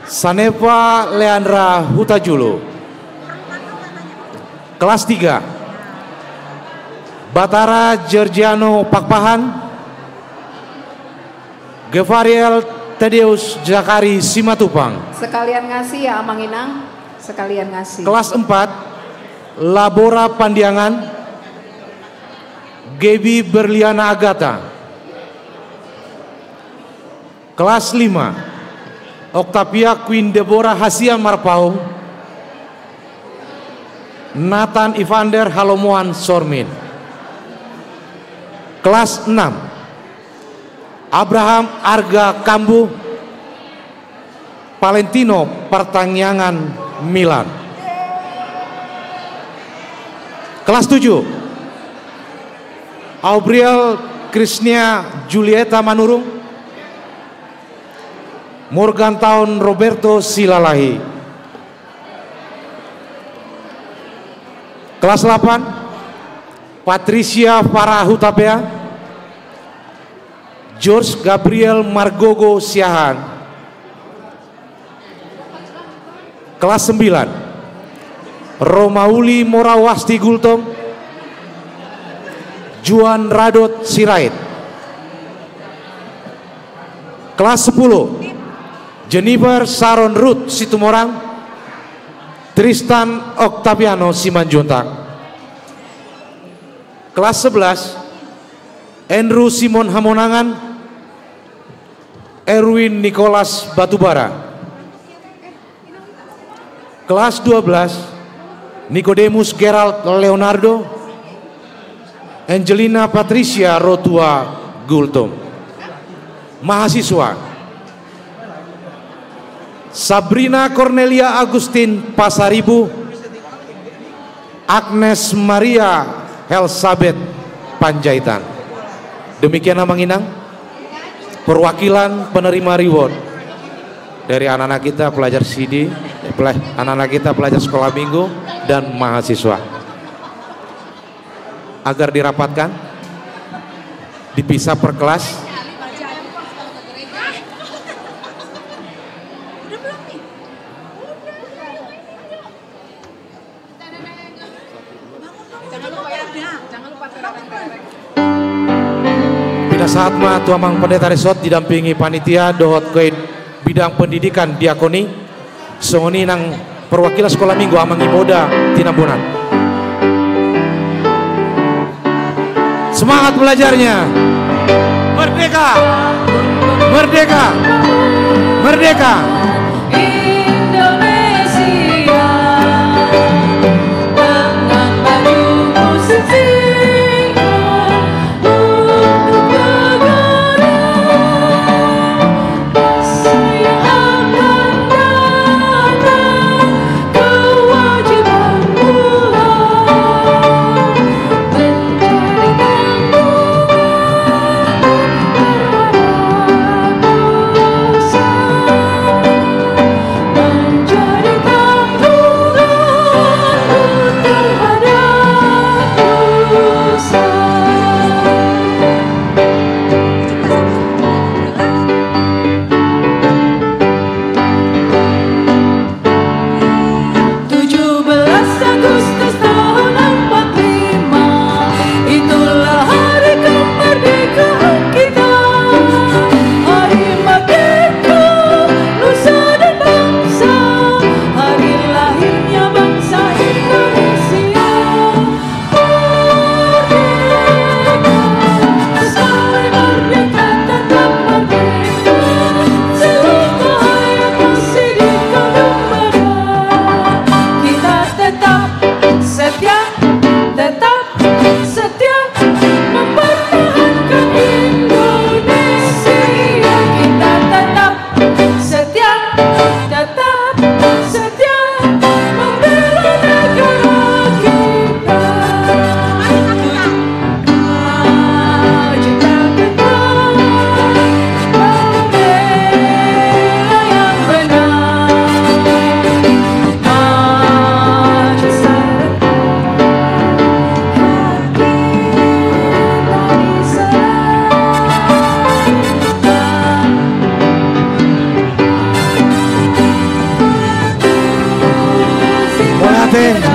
Sanepa Leandra Hutajulo. Kelas 3, Batara Georgiano Pakpahan. Gevariel Tadeus Zakari Simatupang. Sekalian ngasih ya Amang Inang, sekalian ngasih. Kelas 4, Labora Pandiangan. Gebi Berliana Agata. Kelas 5, Octavia Queen Deborah Hasian Marpau. Nathan Evander Halomoan Sormin. Kelas 6, Abraham Arga Kambu Valentino Pertanyangan Milan. Kelas 7, Aubriel Krisnia Julieta Manurung. Morgan Taun Roberto Silalahi. Kelas 8, Patricia Farah Hutapea. George Gabriel Margogo Siahan. Kelas 9, Romauli Morawasti Gultom. Juan Radot Sirait. Kelas 10, Jennifer Sharon Ruth Situmorang. Tristan Octaviano Simanjuntak. Kelas 11, Andrew Simon Hamonangan. Erwin Nicholas Batubara. Kelas 12, Nicodemus Gerald Leonardo. Angelina Patricia Rotua Gultom. Mahasiswa, Sabrina Cornelia Agustin Pasaribu. Agnes Maria Elsabeth Panjaitan. Demikian Amang Inang, perwakilan penerima reward dari anak-anak kita pelajar CD, anak-anak kita pelajar sekolah minggu dan mahasiswa. Agar dirapatkan, dipisah per kelas. Pada saat Tuamang Pendeta Resort didampingi panitia dohot koin bidang pendidikan diakoni songoni nang perwakilan sekolah minggu Amang Imoda Tinambunan. Semangat belajarnya. Merdeka, merdeka, merdeka. Indonesia dengan bajuku sesiran untuk negara, masa yang akan datang kewajiban pula mencari tanggungan terhadap bangsa.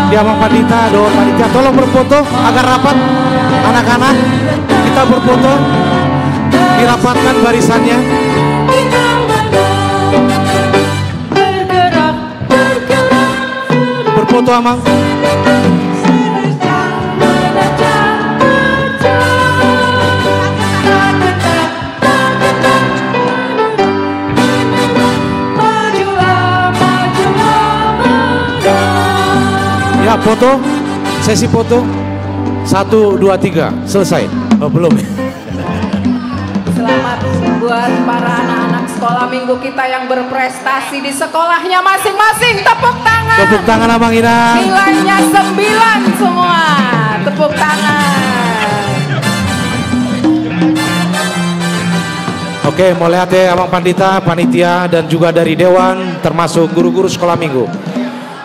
di Amang Pandita, doa panitia. Tolong berfoto agar rapat anak-anak. Kita berfoto, dirapatkan barisannya. Berfoto Amang. Ya, foto, sesi foto 1, 2, 3 selesai. Oh, belum. Selamat buat para anak-anak sekolah minggu kita yang berprestasi di sekolahnya masing-masing. Tepuk tangan. Tepuk tangan Amang Inang. Nilainya 9 semua. Tepuk tangan. Oke, mulai hati Amang Pandita, panitia dan juga dari dewan termasuk guru-guru sekolah minggu.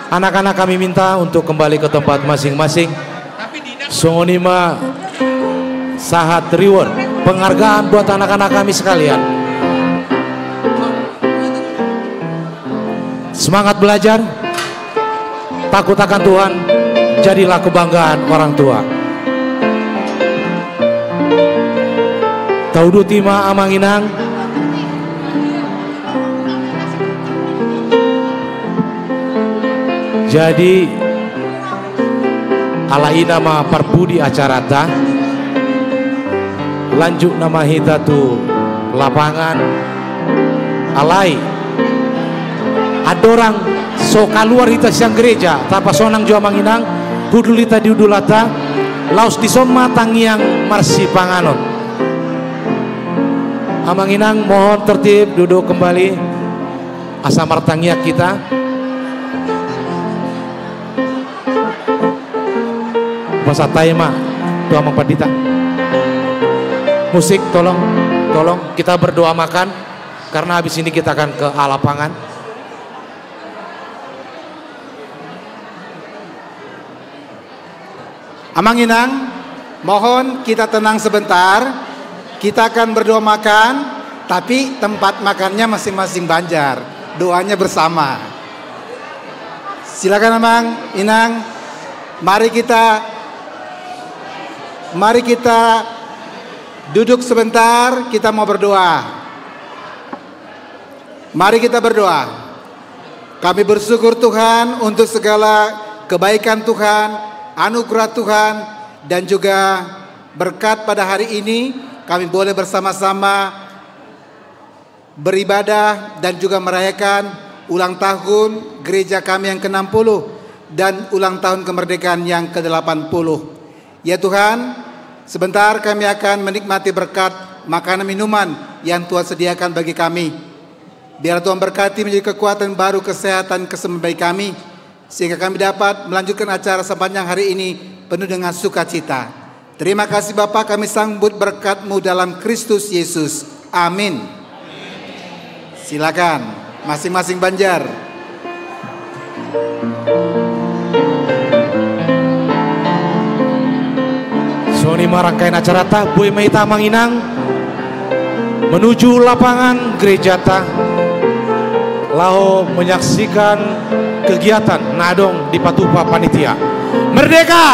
Anak-anak kami minta untuk kembali ke tempat masing-masing. Songonima Sahat Reward, penghargaan buat anak-anak kami sekalian. Semangat belajar, takut akan Tuhan, jadilah kebanggaan orang tua. Taudu tima Amang Inang. Jadi alai nama Parbudi acarata, lanjut nama hita tu lapangan alai. Ada orang so keluar hita siang gereja, tanpa sonang jua Manginang, hudulita diudulata, laus disoma tangiang marsi panganon. Amanginang mohon tertib, duduk kembali. Asa martangiak kita. Masa taima doa Amang Pandita. Musik tolong kita berdoa makan karena habis ini kita akan ke lapangan. Amang Inang, mohon kita tenang sebentar. Kita akan berdoa makan, tapi tempat makannya masing-masing Banjar. Doanya bersama. Silakan Amang Inang. Mari kita duduk sebentar, kita mau berdoa. Mari kita berdoa. Kami bersyukur Tuhan untuk segala kebaikan Tuhan, anugerah Tuhan, dan juga berkat pada hari ini. Kami boleh bersama-sama beribadah dan juga merayakan ulang tahun gereja kami yang ke-60 dan ulang tahun kemerdekaan yang ke-80. Ya Tuhan, sebentar kami akan menikmati berkat makanan minuman yang Tuhan sediakan bagi kami. Biar Tuhan berkati menjadi kekuatan baru, kesehatan, kesembuhan bagi kami, sehingga kami dapat melanjutkan acara sepanjang hari ini penuh dengan sukacita. Terima kasih Bapa, kami sambut berkat-Mu dalam Kristus Yesus. Amin. Silakan masing-masing Banjar. Soni marangkain acara ta Boy Maita Amang Inang menuju lapangan gereja ta lao menyaksikan kegiatan nadong di Patupa Panitia. Merdeka!